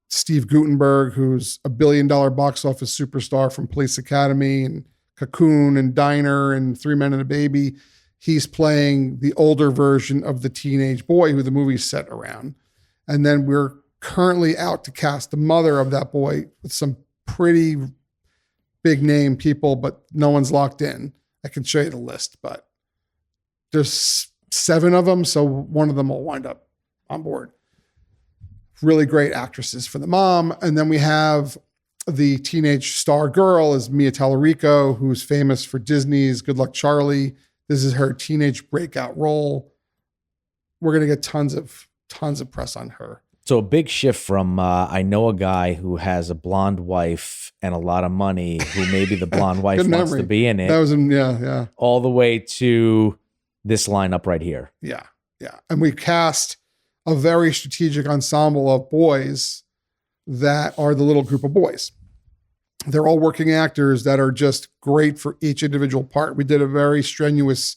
Steve Guttenberg, who's a $1 billion box office superstar from Police Academy and Cocoon and Diner and Three Men and a Baby. He's playing the older version of the teenage boy who the movie's set around. And then we're currently out to cast the mother of that boy with some pretty big name people, but no one's locked in. I can show you the list, but there's 7 of them, so one of them will wind up on board. Really great actresses for the mom. And then we have the teenage star girl is Mia Tallarico, who's famous for Disney's Good Luck Charlie. This is her teenage breakout role. We're going to get tons of press on her. So a big shift from I know a guy who has a blonde wife and a lot of money, who maybe the blonde wife Good wants memory. to be in it, That was yeah. all the way to this lineup right here. Yeah. And we cast a very strategic ensemble of boys that are the little group of boys. They're all working actors that are just great for each individual part. We did a very strenuous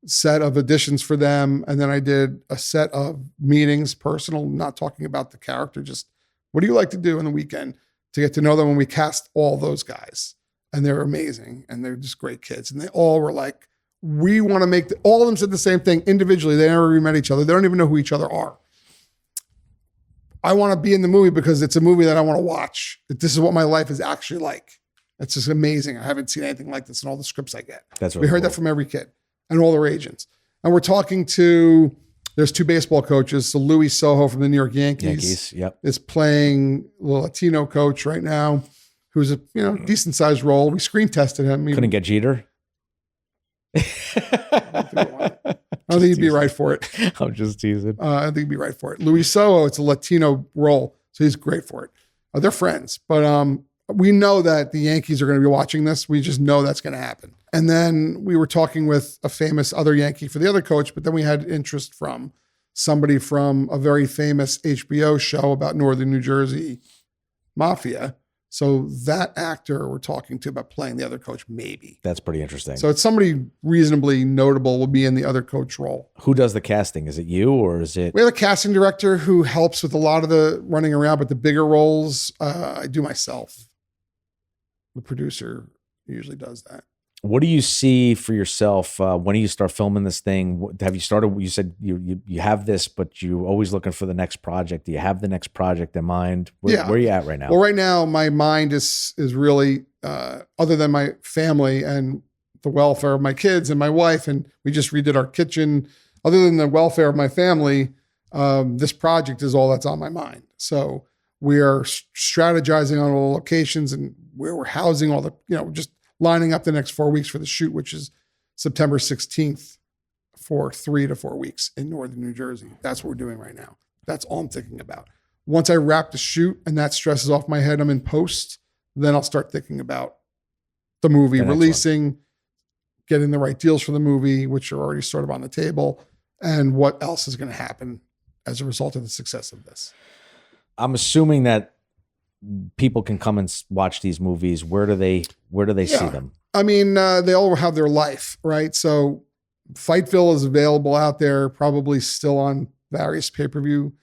set of auditions for them. And then I did a set of meetings, personal, not talking about the character, just what do you like to do on the weekend, to get to know them. When we cast all those guys, and they're amazing and they're just great kids. And they all were like, we want to make all of them said the same thing individually. They never even met each other. They don't even know who each other are. I want to be in the movie because it's a movie that I want to watch. This is what my life is actually like. It's just amazing. I haven't seen anything like this in all the scripts I get. That's We heard that from every kid and all their agents. And we're talking to, there's 2 baseball coaches. So Louis Soho from the New York Yankees Yep. is playing the Latino coach right now, who's a decent sized role. We screen tested him. Couldn't get Jeter. I don't think he'd be right for it. I'm just teasing. I think he'd be right for it. Luis Soho, it's a Latino role, so he's great for it. They're friends, but we know that the Yankees are going to be watching this. We just know that's going to happen. And then we were talking with a famous other Yankee for the other coach, but then we had interest from somebody from a very famous HBO show about Northern New Jersey mafia. So that actor we're talking to about playing the other coach, maybe. That's pretty interesting. So it's somebody reasonably notable will be in the other coach role. Who does the casting? Is it you or is it? We have a casting director who helps with a lot of the running around, but the bigger roles, I do myself. The producer usually does that. What do you see for yourself? When do you start filming this thing? Have you started? You said you have this, but you're always looking for the next project. Do you have the next project in mind? Where are you at right now? Well, right now, my mind is really, other than my family and the welfare of my kids and my wife, and we just redid our kitchen. Other than the welfare of my family, this project is all that's on my mind. So we are strategizing on all the locations and where we're housing all the, just lining up the next 4 weeks for the shoot, which is September 16th for 3 to 4 weeks in Northern New Jersey. That's what we're doing right now. That's all I'm thinking about. Once I wrap the shoot and that stresses off my head, I'm in post, then I'll start thinking about the movie releasing, getting the right deals for the movie, which are already sort of on the table, and what else is going to happen as a result of the success of this. I'm assuming that people can come and watch these movies. Where do they see them? I mean, they all have their life, right? So FIGHTVILLE is available out there, probably still on various pay-per-view.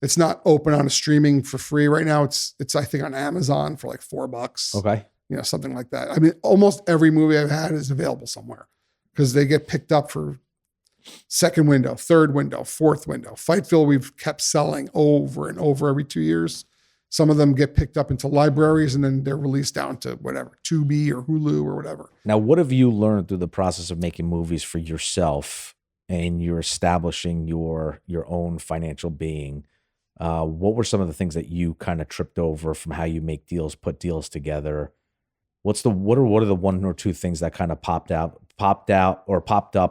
It's not open on a streaming for free right now. It's I think on Amazon for like $4. Okay. Something like that. I mean, almost every movie I've had is available somewhere because they get picked up for second window, third window, fourth window. FIGHTVILLE we've kept selling over and over every 2 years. Some of them get picked up into libraries and then they're released down to whatever, Tubi or Hulu or whatever. Now, what have you learned through the process of making movies for yourself and you're establishing your own financial being? What were some of the things that you kind of tripped over from how you make deals, put deals together? What are the 1 or 2 things that kind of popped up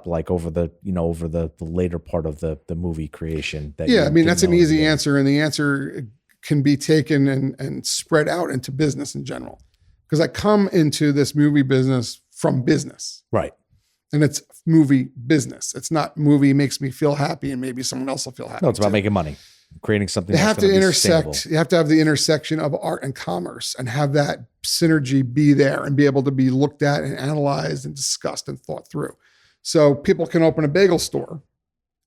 like over the later part of the movie creation? That's an easy answer, and the answer can be taken and spread out into business in general. Because I come into this movie business from business. Right. And it's movie business. It's not movie makes me feel happy and maybe someone else will feel happy. No, it's about too. making money, creating something. You have to intersect. Sustainable. You have to have the intersection of art and commerce and have that synergy be there and be able to be looked at and analyzed and discussed and thought through. So people can open a bagel store.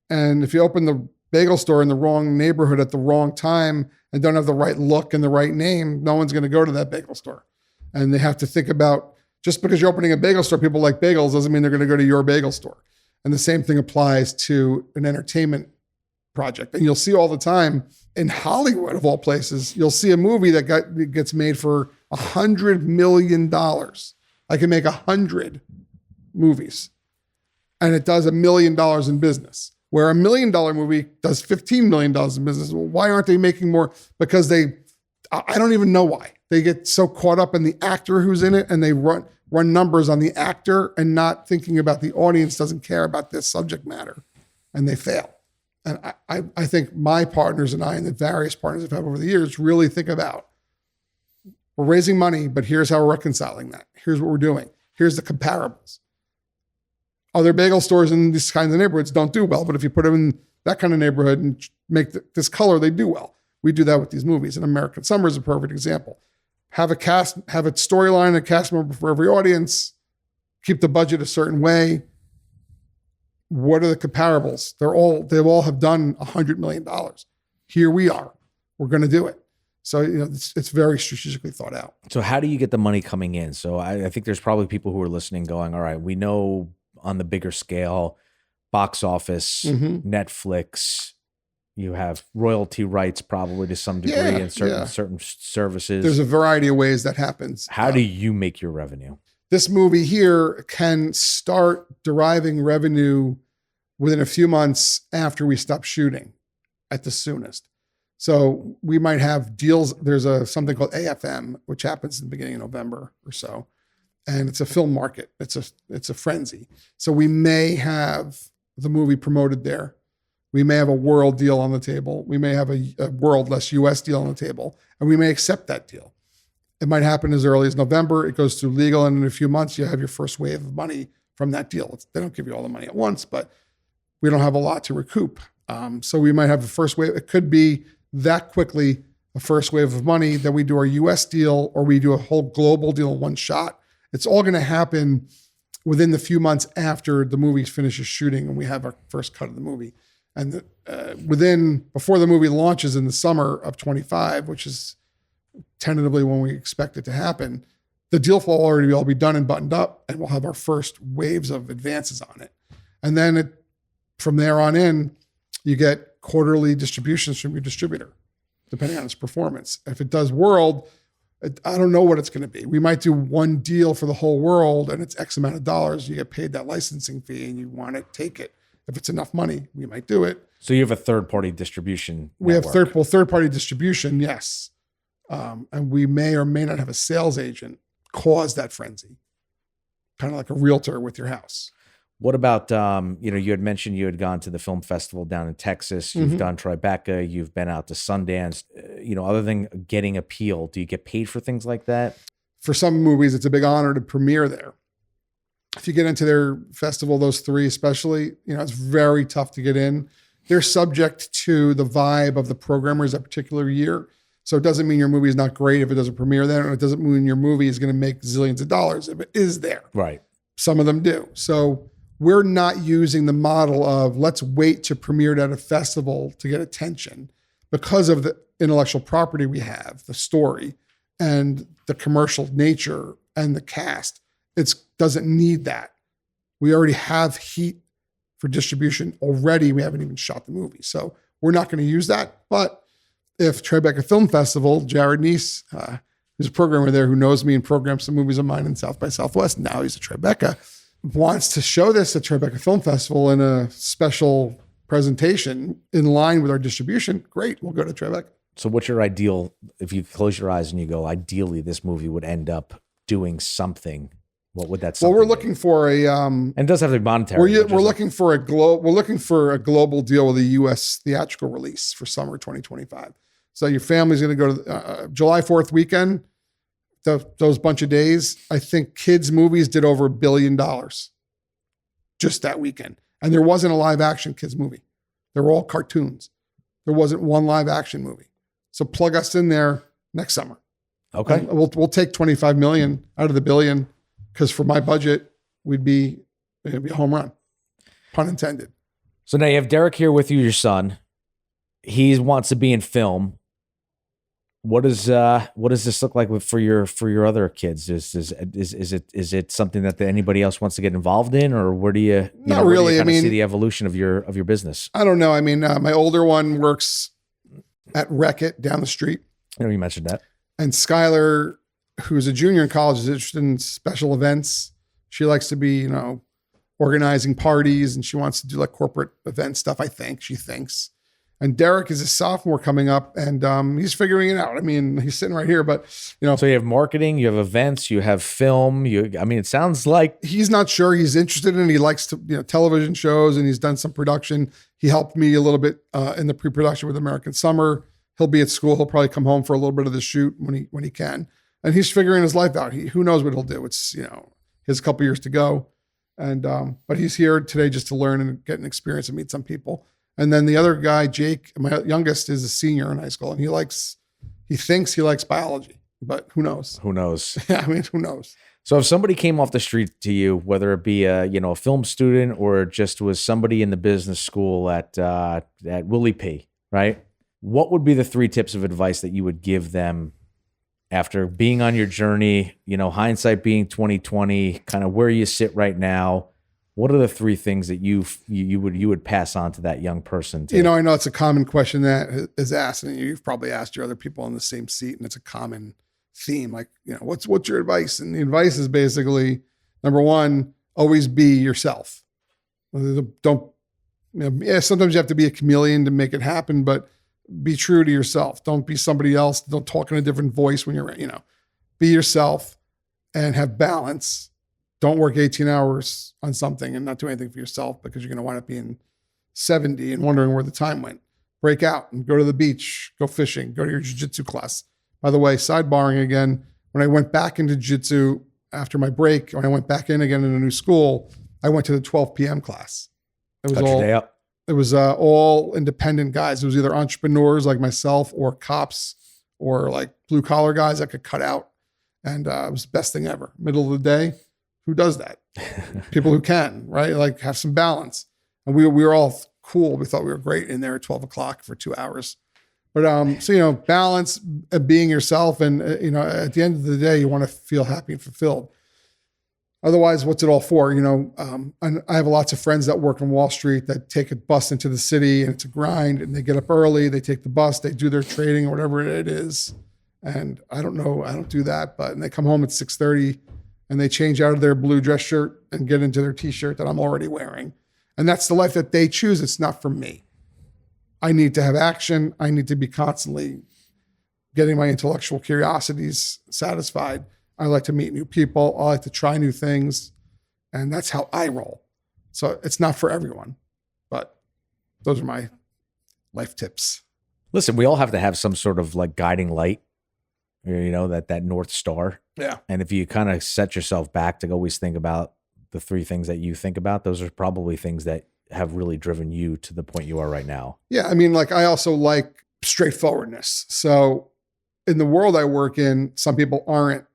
And if you open the bagel store in the wrong neighborhood at the wrong time and don't have the right look and the right name, no one's going to go to that bagel store. And they have to think about, just because you're opening a bagel store, people like bagels doesn't mean they're going to go to your bagel store. And the same thing applies to an entertainment project. And you'll see all the time in Hollywood, of all places, you'll see a movie that gets made for $100 million. I can make 100 movies and it does $1 million in business. Where $1 million movie does $15 million in business. Well, why aren't they making more? Because I don't even know why. They get so caught up in the actor who's in it and they run numbers on the actor and not thinking about the audience doesn't care about this subject matter and they fail. And I think my partners and I and the various partners I've had over the years really think about, we're raising money, but here's how we're reconciling that. Here's what we're doing. Here's the comparables. Other bagel stores in these kinds of neighborhoods don't do well, but if you put them in that kind of neighborhood and make this color, they do well. We do that with these movies. And American Summer is a perfect example. Have a storyline, a cast member for every audience, keep the budget a certain way. What are the comparables? They all have done $100 million. Here we are. We're going to do it. So, it's very strategically thought out. So how do you get the money coming in? So I think there's probably people who are listening going, all right, we know on the bigger scale, box office, Netflix, you have royalty rights probably to some degree in certain services. There's a variety of ways that happens. How do you make your revenue? This movie here can start deriving revenue within a few months after we stop shooting at the soonest. So we might have deals. There's something called AFM, which happens in the beginning of November or so. And it's a film market. It's a frenzy. So we may have the movie promoted there. We may have a world deal on the table. We may have a world less US deal on the table, and we may accept that deal. It might happen as early as November. It goes through legal, and in a few months, you have your first wave of money from that deal. They don't give you all the money at once, but we don't have a lot to recoup. So we might have a first wave. It could be that quickly, a first wave of money, then we do our US deal, or we do a whole global deal in one shot. It's all going to happen within the few months after the movie finishes shooting and we have our first cut of the movie. And before the movie launches in the summer of 25, which is tentatively when we expect it to happen, the deal flow will already all be done and buttoned up, and we'll have our first waves of advances on it. And then from there on in, you get quarterly distributions from your distributor, depending on its performance. If it does world, I don't know what it's going to be. We might do one deal for the whole world and it's X amount of dollars. You get paid that licensing fee and you want to take it. If it's enough money, we might do it. So you have a third-party distribution We network. have third-party distribution, yes. And we may or may not have a sales agent cause that frenzy, kind of like a realtor with your house. What about, you had mentioned you had gone to the film festival down in Texas. You've done Tribeca. You've been out to Sundance. Other than getting appeal, do you get paid for things like that? For some movies, it's a big honor to premiere there. If you get into their festival, those three especially, it's very tough to get in. They're subject to the vibe of the programmers that particular year. So it doesn't mean your movie is not great if it doesn't premiere there, and it doesn't mean your movie is going to make zillions of dollars if it is there. Right. Some of them do. So we're not using the model of let's wait to premiere it at a festival to get attention because of the intellectual property we have, the story, and the commercial nature and the cast. It doesn't need that. We already have heat for distribution already. We haven't even shot the movie. So we're not going to use that. But if Tribeca Film Festival, Jared Neese, who's a programmer there who knows me and programs some movies of mine in South by Southwest, now he's at Tribeca, wants to show this at Tribeca Film Festival in a special presentation in line with our distribution, great, we'll go to Tribeca. So what's your ideal, if you close your eyes and you go, ideally this movie would end up doing something, what would that something Well, we're looking for a... and it does have to be monetary. We're looking for a global deal with a U.S. theatrical release for summer 2025. So your family's going to go to July 4th weekend, those bunch of days. I think kids' movies did over $1 billion just that weekend. And there wasn't a live action kids movie. They were all cartoons. There wasn't one live action movie. So plug us in there next summer. Okay. And we'll take 25 million out of the $1 billion, because for my budget, it'd be a home run, pun intended. So now you have Derek here with you, your son. He wants to be in film. What does this look like for your other kids? Is it something that anybody else wants to get involved in, or where do you not really? See the evolution of your business? I don't know. I mean, my older one works at Wreck-It down the street. I know you mentioned that. And Skylar, who's a junior in college, is interested in special events. She likes to be, organizing parties, and she wants to do like corporate event stuff. She thinks. And Derek is a sophomore coming up, and he's figuring it out. I mean, he's sitting right here, but So you have marketing, you have events, you have film. It sounds like he's not sure. He's interested in it. He likes television shows, and he's done some production. He helped me a little bit in the pre-production with American Summer. He'll be at school. He'll probably come home for a little bit of the shoot when he can. And he's figuring his life out. Who knows what he'll do? It's he has a couple years to go, and but he's here today just to learn and get an experience and meet some people. And then the other guy, Jake, my youngest, is a senior in high school, and he thinks he likes biology, but who knows? Who knows? Yeah, I mean, who knows? So if somebody came off the street to you, whether it be a film student or just was somebody in the business school at Willie P, right? What would be the 3 tips of advice that you would give them after being on your journey? Hindsight being 2020, kind of where you sit right now. What are the 3 things that you would pass on to that young person? I know it's a common question that is asked, and you've probably asked your other people in the same seat, and it's a common theme. Like, what's your advice? And the advice is basically, number 1, always be yourself. Don't, sometimes you have to be a chameleon to make it happen, but be true to yourself. Don't be somebody else. Don't talk in a different voice when you're, be yourself and have balance. Don't work 18 hours on something and not do anything for yourself, because you're going to wind up being 70 and wondering where the time went. Break out and go to the beach, go fishing, go to your jiu-jitsu class. By the way, sidebarring again, when I went back into jiu-jitsu after my break, when I went back in again in a new school, I went to the 12 p.m. class. It was your day up. It was all independent guys. It was either entrepreneurs like myself or cops or like blue collar guys that could cut out. And it was the best thing ever. Middle of the day. Who does that? People who can, right? Like, have some balance. And we were all cool. We thought we were great in there at 12 o'clock for 2 hours. But balance, being yourself. And, at the end of the day, you want to feel happy and fulfilled. Otherwise, what's it all for? And I have lots of friends that work on Wall Street that take a bus into the city, and it's a grind, and they get up early, they take the bus, they do their trading or whatever it is. And I don't know, I don't do that, and they come home at 6:30 and they change out of their blue dress shirt and get into their t-shirt that I'm already wearing. And that's the life that they choose. It's not for me. I need to have action. I need to be constantly getting my intellectual curiosities satisfied. I like to meet new people. I like to try new things. And that's how I roll. So it's not for everyone, but those are my life tips. Listen, we all have to have some sort of like guiding light, that North Star. Yeah. And if you kind of set yourself back to always think about the 3 things that you think about, those are probably things that have really driven you to the point you are right now. Yeah. I mean, I also like straightforwardness. So in the world I work in, some people aren't.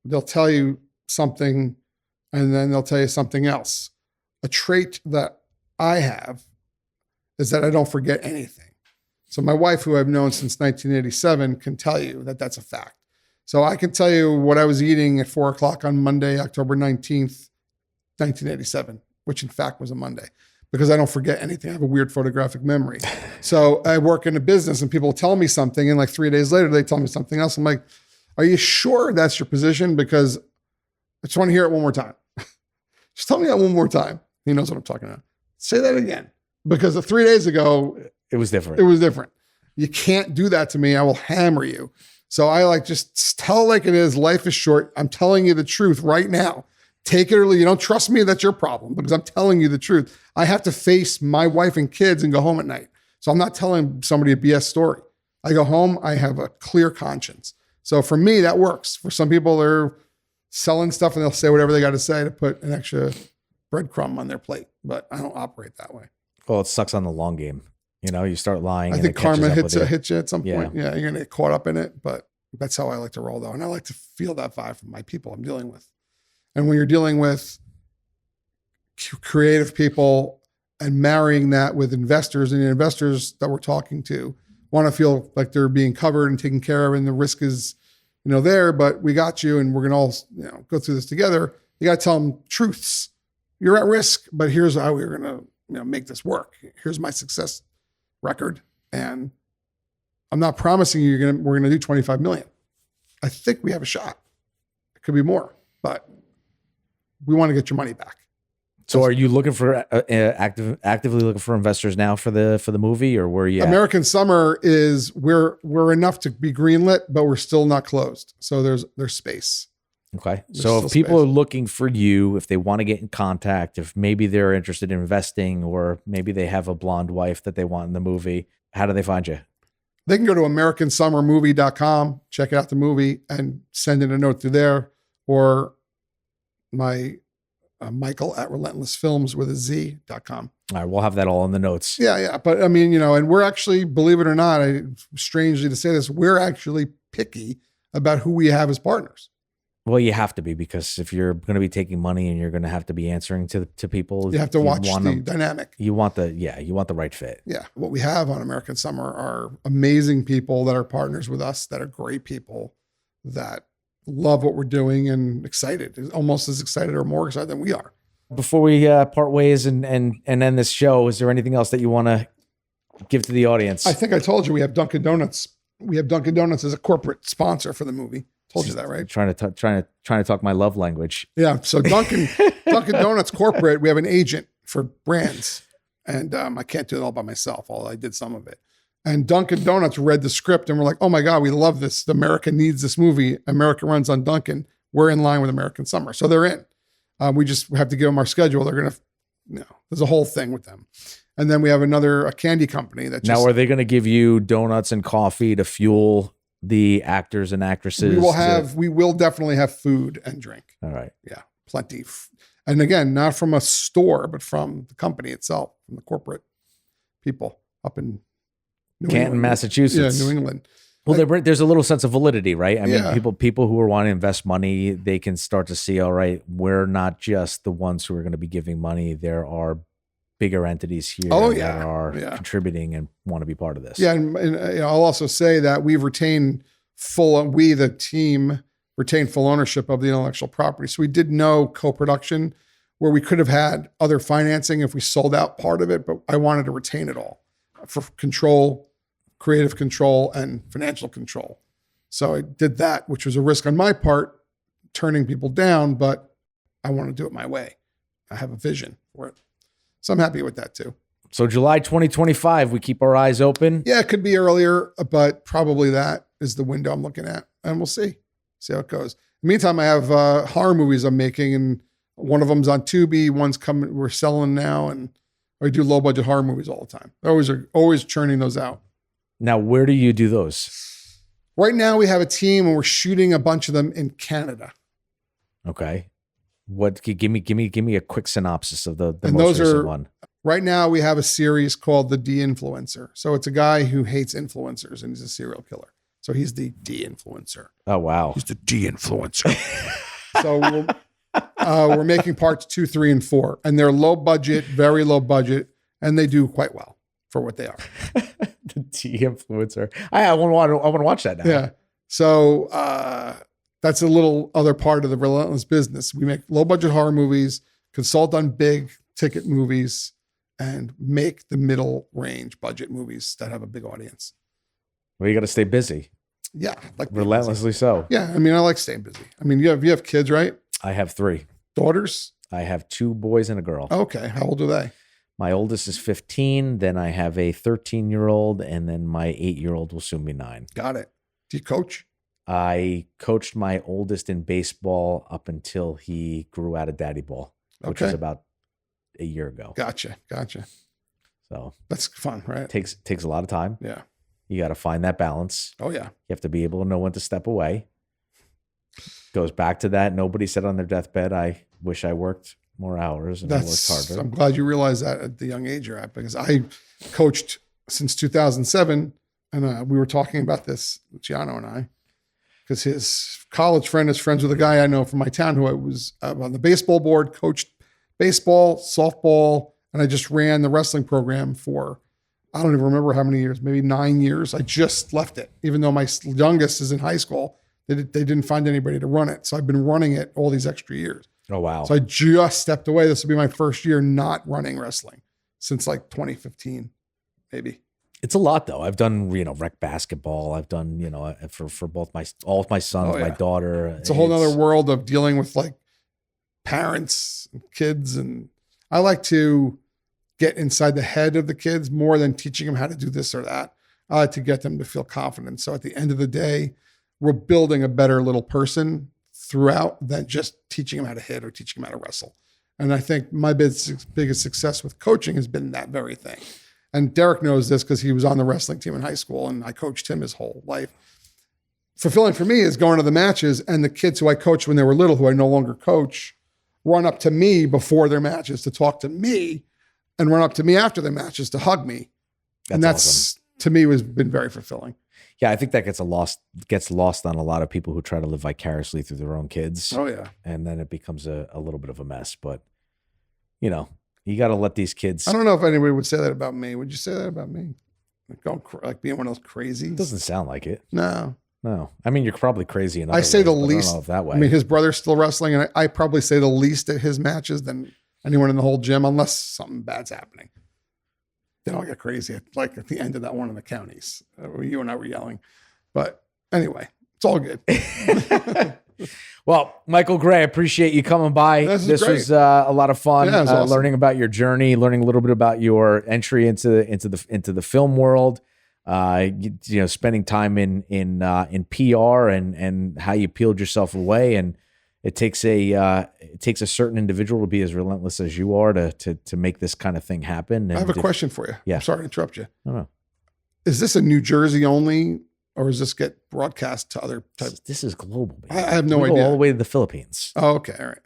They'll tell you something and then they'll tell you something else. A trait that I have is that I don't forget anything. So my wife, who I've known since 1987, can tell you that that's a fact. So I can tell you what I was eating at 4 o'clock on Monday, October 19th, 1987, which in fact was a Monday, because I don't forget anything. I have a weird photographic memory. So I work in a business and people tell me something, and like 3 days later, they tell me something else. I'm like, are you sure that's your position? Because I just want to hear it one more time. Just tell me that one more time. He knows what I'm talking about. Say that again. Because 3 days ago, it was different. It was different. You can't do that to me. I will hammer you. So just tell it like it is. Life is short. I'm telling you the truth right now. Take it or leave. You don't trust me, that's your problem, because I'm telling you the truth. I have to face my wife and kids and go home at night. So I'm not telling somebody a BS story. I go home, I have a clear conscience. So for me, that works. For some people, they're selling stuff and they'll say whatever they got to say to put an extra breadcrumb on their plate. But I don't operate that way. Well, it sucks on the long game. You start lying. I think karma hits you at some point. Yeah. Yeah, you're going to get caught up in it. But that's how I like to roll, though. And I like to feel that vibe from my people I'm dealing with. And when you're dealing with creative people and marrying that with investors, and the investors that we're talking to want to feel like they're being covered and taken care of, and the risk is, there, but we got you, and we're going to all, go through this together. You got to tell them truths. You're at risk, but here's how we're going to, make this work. Here's my success record. And I'm not promising you we're going to do 25 million. I think we have a shot. It could be more, but we want to get your money back. So are you looking for actively looking for investors now for the movie, or were you? American Summer is we're enough to be greenlit, but we're still not closed. So there's space. Okay. There's So still if people space. are looking for you, if they want to get in contact, if maybe they're interested in investing, or maybe they have a blonde wife that they want in the movie, how do they find you? They can go to americansummermovie.com, check out the movie, and send in a note through there, or my Michael at Relentless Films with a Z.com. All right, we'll have that all in the notes. Yeah. But I mean, and we're actually, believe it or not, strangely to say this, we're actually picky about who we have as partners. Well, you have to be, because if you're going to be taking money and you're going to have to be answering to people, You have to watch the dynamic. You want the right fit. Yeah. What we have on American Summer are amazing people that are partners with us, that are great people, that love what we're doing and excited, almost as excited or more excited than we are. Before we part ways and end this show, is there anything else that you want to give to the audience? I think I told you we have Dunkin' Donuts. We have Dunkin' Donuts as a corporate sponsor for the movie. Told you that, right? Trying to talk my love language. Yeah. So Dunkin' Donuts corporate, we have an agent for brands, and I can't do it all by myself, although I did some of it. And Dunkin' Donuts read the script and we're like, oh my God, we love this. America needs this movie. America runs on Dunkin'. We're in line with American Summer. So they're in. We just have to give them our schedule. They're going to, there's a whole thing with them. And then we have a candy company that now, are they going to give you donuts and coffee to fuel the actors and actresses? We will definitely have food and drink. All right. Yeah. Plenty. And again, not from a store, but from the company itself, from the corporate people up in Canton, Massachusetts. Yeah, New England. Well, there's a little sense of validity, right? I mean, Yeah. people who are wanting to invest money, they can start to see, all right, we're not just the ones who are going to be giving money. There are bigger entities here that are contributing and want to be part of this. Yeah, and I'll also say that we, the team, retained full ownership of the intellectual property. So we did no co-production where we could have had other financing if we sold out part of it, but I wanted to retain it all for control, creative control, and financial control. So I did that, which was a risk on my part, turning people down, but I want to do it my way. I have a vision for it. So I'm happy with that too. So July 2025, we keep our eyes open. Yeah, it could be earlier, but probably that is the window I'm looking at, and we'll see how it goes. In the meantime, I have horror movies I'm making, and one of them's on Tubi, one's coming, we're selling now, and I do low budget horror movies all the time. Always churning those out. Now, where do you do those? Right now, we have a team, and we're shooting a bunch of them in Canada. Okay. Give me a quick synopsis of the And most those recent are- one. Right now, we have a series called The De-Influencer. So it's a guy who hates influencers, and he's a serial killer. So he's the de-influencer. Oh, wow. He's the de-influencer. So we're making parts 2, 3, and 4, and they're low budget, very low budget, and they do quite well for what they are. The de-influencer. I want to watch that now. Yeah. So that's a little other part of the Relentless business. We make low budget horror movies, consult on big ticket movies, and make the middle range budget movies that have a big audience. Well, you got to stay busy. Yeah. Like Relentlessly so. Yeah. I mean, I like staying busy. I mean, you have kids, right? I have 3. Daughters? I have 2 boys and a girl. Okay. How old are they? My oldest is 15. Then I have a 13-year-old, and then my 8-year-old will soon be 9. Got it. Do you coach? I coached my oldest in baseball up until he grew out of daddy ball, which was about a year ago. Gotcha. So That's fun, right? takes a lot of time. Yeah. You got to find that balance. Oh, yeah. You have to be able to know when to step away. Goes back to that. Nobody said on their deathbed, I wish I worked more hours and I worked harder. I'm glad you realized that at the young age you're at, because I coached since 2007, and we were talking about this, Luciano and I, because his college friend is friends with a guy I know from my town who I was on the baseball board, coached baseball, softball, and I just ran the wrestling program for, I don't even remember how many years, maybe 9 years. I just left it, even though my youngest is in high school. They didn't find anybody to run it. So I've been running it all these extra years. Oh, wow. So I just stepped away. This will be my first year not running wrestling since like 2015, maybe. It's a lot though. I've done, rec basketball. I've done, for both all of my sons, my daughter. It's a whole other world of dealing with like parents and kids. And I like to get inside the head of the kids more than teaching them how to do this or that. I like to get them to feel confident. So at the end of the day, we're building a better little person throughout than just teaching them how to hit or teaching them how to wrestle. And I think my biggest success with coaching has been that very thing. And Derek knows this because he was on the wrestling team in high school and I coached him his whole life. Fulfilling for me is going to the matches, and the kids who I coached when they were little, who I no longer coach, run up to me before their matches to talk to me and run up to me after their matches to hug me. That's awesome. To me, has been very fulfilling. Yeah, I think that gets lost on a lot of people who try to live vicariously through their own kids. Oh yeah. And then it becomes a little bit of a mess. But, you know, you got to let these kids. I don't know if anybody would say that about me. Would you say that about me? Like being one of those crazies? It doesn't sound like it. No. I mean, you're probably crazy enough. I say the least. I don't know if that way. I mean, his brother's still wrestling, and I probably say the least at his matches than anyone in the whole gym, unless something bad's happening. Then I'll get crazy at the end of that one in the counties. You and I were yelling. But anyway, it's all good. Well, Michael Gray, I appreciate you coming by. This was a lot of fun. Yeah, awesome. Learning about your journey, learning a little bit about your entry into the film world. Spending time in PR and how you peeled yourself away, and it takes a certain individual to be as relentless as you are to make this kind of thing happen. And I have a question for you. Yeah. I'm sorry to interrupt you. No. Is this a New Jersey only, or does this get broadcast to other types? This is global, man. I have no we idea. go all the way to the Philippines. Oh, okay. All right.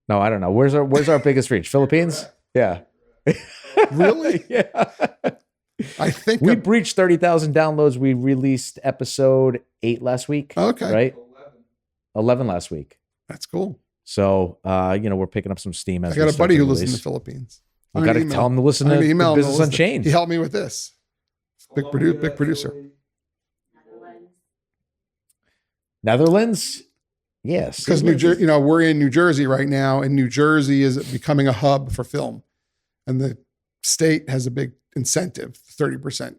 No, I don't know. Where's our biggest reach? Philippines? Yeah. Really? Yeah. I think we breached 30,000 downloads. We released episode 8 last week. Okay. Right? 11 last week. That's cool. So, we're picking up some steam. As I got a buddy who lives in the Philippines. You got to tell him to listen to Business Unchained. He helped me with this. Big producer. Netherlands? Yes. Because New Jersey, we're in New Jersey right now, and New Jersey is becoming a hub for film. And the state has a big incentive, 30%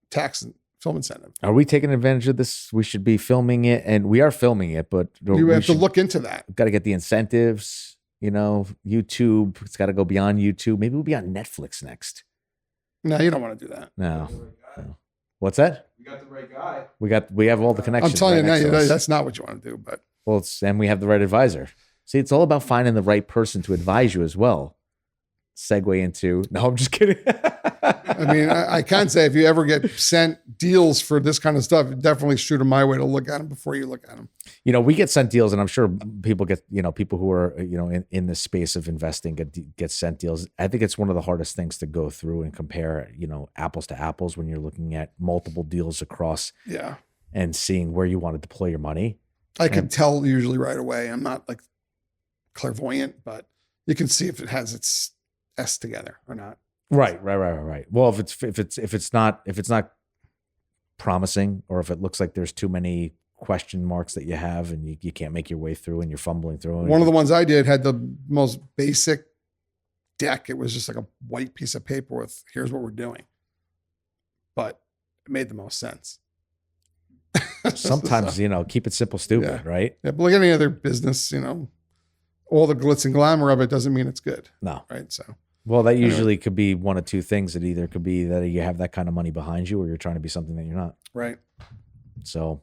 tax and film incentive. Are we taking advantage of this? We should be filming it, and we are filming it, but you have to look into that. Got to get the incentives, YouTube. It's got to go beyond YouTube. Maybe we'll be on Netflix next. No, you don't want to do that. No. What's that? We got the right guy. We have all the connections. I'm telling right you now, that's not what you want to do, but and we have the right advisor. See, it's all about finding the right person to advise you as well. Segue into, no, I'm just kidding. I mean, I can say if you ever get sent deals for this kind of stuff, definitely shoot them my way to look at them before you look at them. We get sent deals, and I'm sure people get, people who are, in the space of investing get sent deals. I think it's one of the hardest things to go through and compare, apples to apples when you're looking at multiple deals across and seeing where you want to deploy your money. I can tell usually right away. I'm not like clairvoyant, but you can see if it has its S together or not. Right. Well, if it's not promising, or if it looks like there's too many question marks that you have and you can't make your way through and you're fumbling through. One of the ones I did had the most basic deck. It was just like a white piece of paper with, here's what we're doing. But it made the most sense. Sometimes, keep it simple, stupid, right? Yeah, but like any other business, all the glitz and glamour of it doesn't mean it's good. No. Right. So, well, that usually could be one of two things. It either could be that you have that kind of money behind you, or you're trying to be something that you're not. Right. So,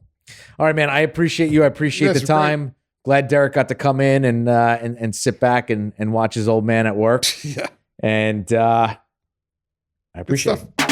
all right, man, I appreciate you. I appreciate the time. Great. Glad Derek got to come in and sit back and watch his old man at work. Yeah. And I appreciate it.